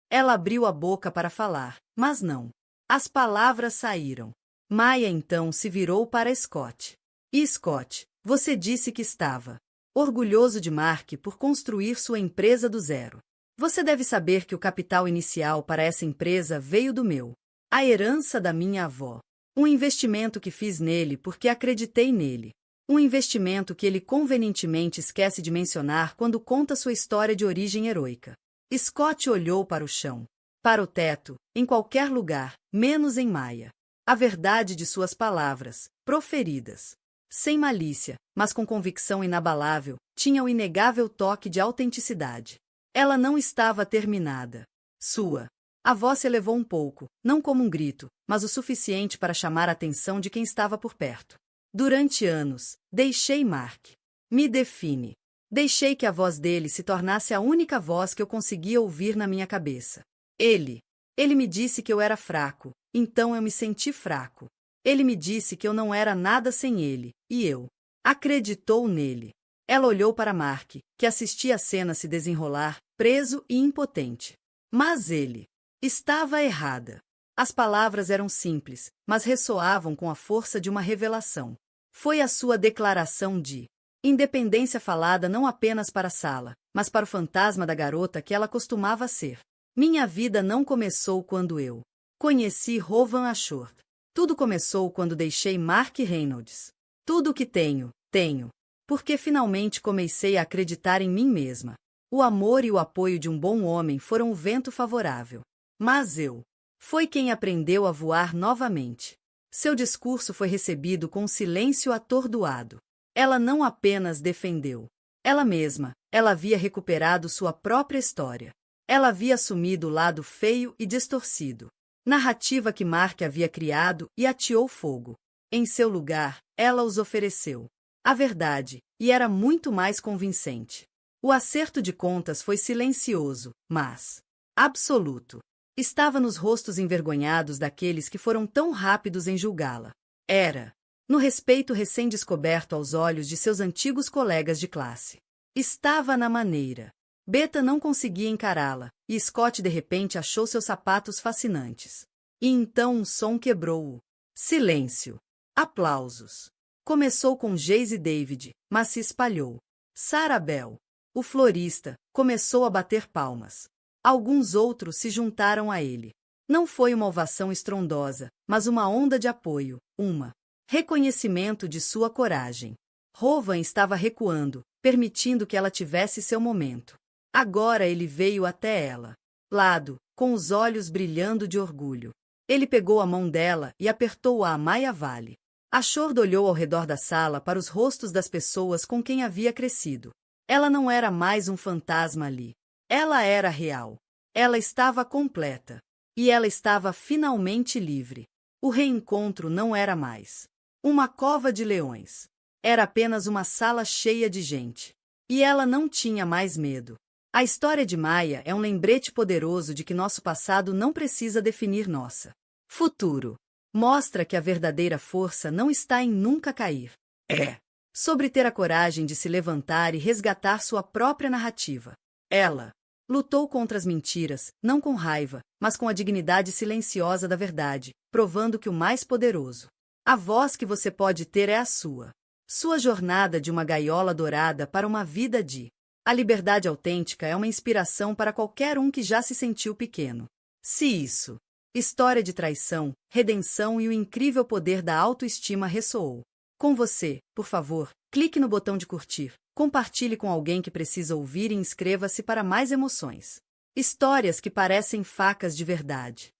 Ela abriu a boca para falar, mas não. As palavras saíram. Maya então se virou para Scott. E Scott, você disse que estava orgulhoso de Mark por construir sua empresa do zero. Você deve saber que o capital inicial para essa empresa veio do meu. A herança da minha avó. Um investimento que fiz nele porque acreditei nele. Um investimento que ele convenientemente esquece de mencionar quando conta sua história de origem heroica. Scott olhou para o chão, para o teto, em qualquer lugar, menos em Maya. A verdade de suas palavras, proferidas, sem malícia, mas com convicção inabalável, tinha o inegável toque de autenticidade. Ela não estava terminada. A voz se elevou um pouco, não como um grito, mas o suficiente para chamar a atenção de quem estava por perto. Durante anos, deixei Mark me define. Deixei que a voz dele se tornasse a única voz que eu conseguia ouvir na minha cabeça. Ele me disse que eu era fraco, então eu me senti fraco. Ele me disse que eu não era nada sem ele, e eu acreditou nele. Ela olhou para Mark, que assistia a cena se desenrolar, preso e impotente. Mas ele estava errada. As palavras eram simples, mas ressoavam com a força de uma revelação. Foi a sua declaração de independência falada não apenas para a sala, mas para o fantasma da garota que ela costumava ser. Minha vida não começou quando eu conheci Rowan Ashworth. Tudo começou quando deixei Mark Reynolds. Tudo o que tenho, porque finalmente comecei a acreditar em mim mesma. O amor e o apoio de um bom homem foram o vento favorável. Mas foi quem aprendeu a voar novamente. Seu discurso foi recebido com um silêncio atordoado. Ela não apenas defendeu ela mesma, ela havia recuperado sua própria história. Ela havia assumido o lado feio e distorcido. Narrativa que Mark havia criado e ateou fogo. Em seu lugar, ela os ofereceu a verdade, e era muito mais convincente. O acerto de contas foi silencioso, mas absoluto. Estava nos rostos envergonhados daqueles que foram tão rápidos em julgá-la. Era no respeito recém-descoberto aos olhos de seus antigos colegas de classe. Estava na maneira. Bethan não conseguia encará-la, e Scott de repente achou seus sapatos fascinantes. E então um som quebrou-o. Silêncio. Aplausos. Começou com Jace e David, mas se espalhou. Sarabel, o florista, começou a bater palmas. Alguns outros se juntaram a ele. Não foi uma ovação estrondosa, mas uma onda de apoio, reconhecimento de sua coragem. Rowan estava recuando, permitindo que ela tivesse seu momento. Agora ele veio até ela. Lado, com os olhos brilhando de orgulho. Ele pegou a mão dela e apertou-a a Maya Vale. A Shord olhou ao redor da sala para os rostos das pessoas com quem havia crescido. Ela não era mais um fantasma ali. Ela era real. Ela estava completa. E ela estava finalmente livre. O reencontro não era mais uma cova de leões. Era apenas uma sala cheia de gente. E ela não tinha mais medo. A história de Maya é um lembrete poderoso de que nosso passado não precisa definir nossa futuro. Mostra que a verdadeira força não está em nunca cair. É sobre ter a coragem de se levantar e resgatar sua própria narrativa. Ela lutou contra as mentiras, não com raiva, mas com a dignidade silenciosa da verdade, provando que o mais poderoso, a voz que você pode ter é a sua. Sua jornada de uma gaiola dourada para uma vida de... A liberdade autêntica é uma inspiração para qualquer um que já se sentiu pequeno. Se isso, história de traição, redenção e o incrível poder da autoestima ressoou com você, por favor, clique no botão de curtir, compartilhe com alguém que precisa ouvir e inscreva-se para mais emoções. Histórias que parecem facas de verdade.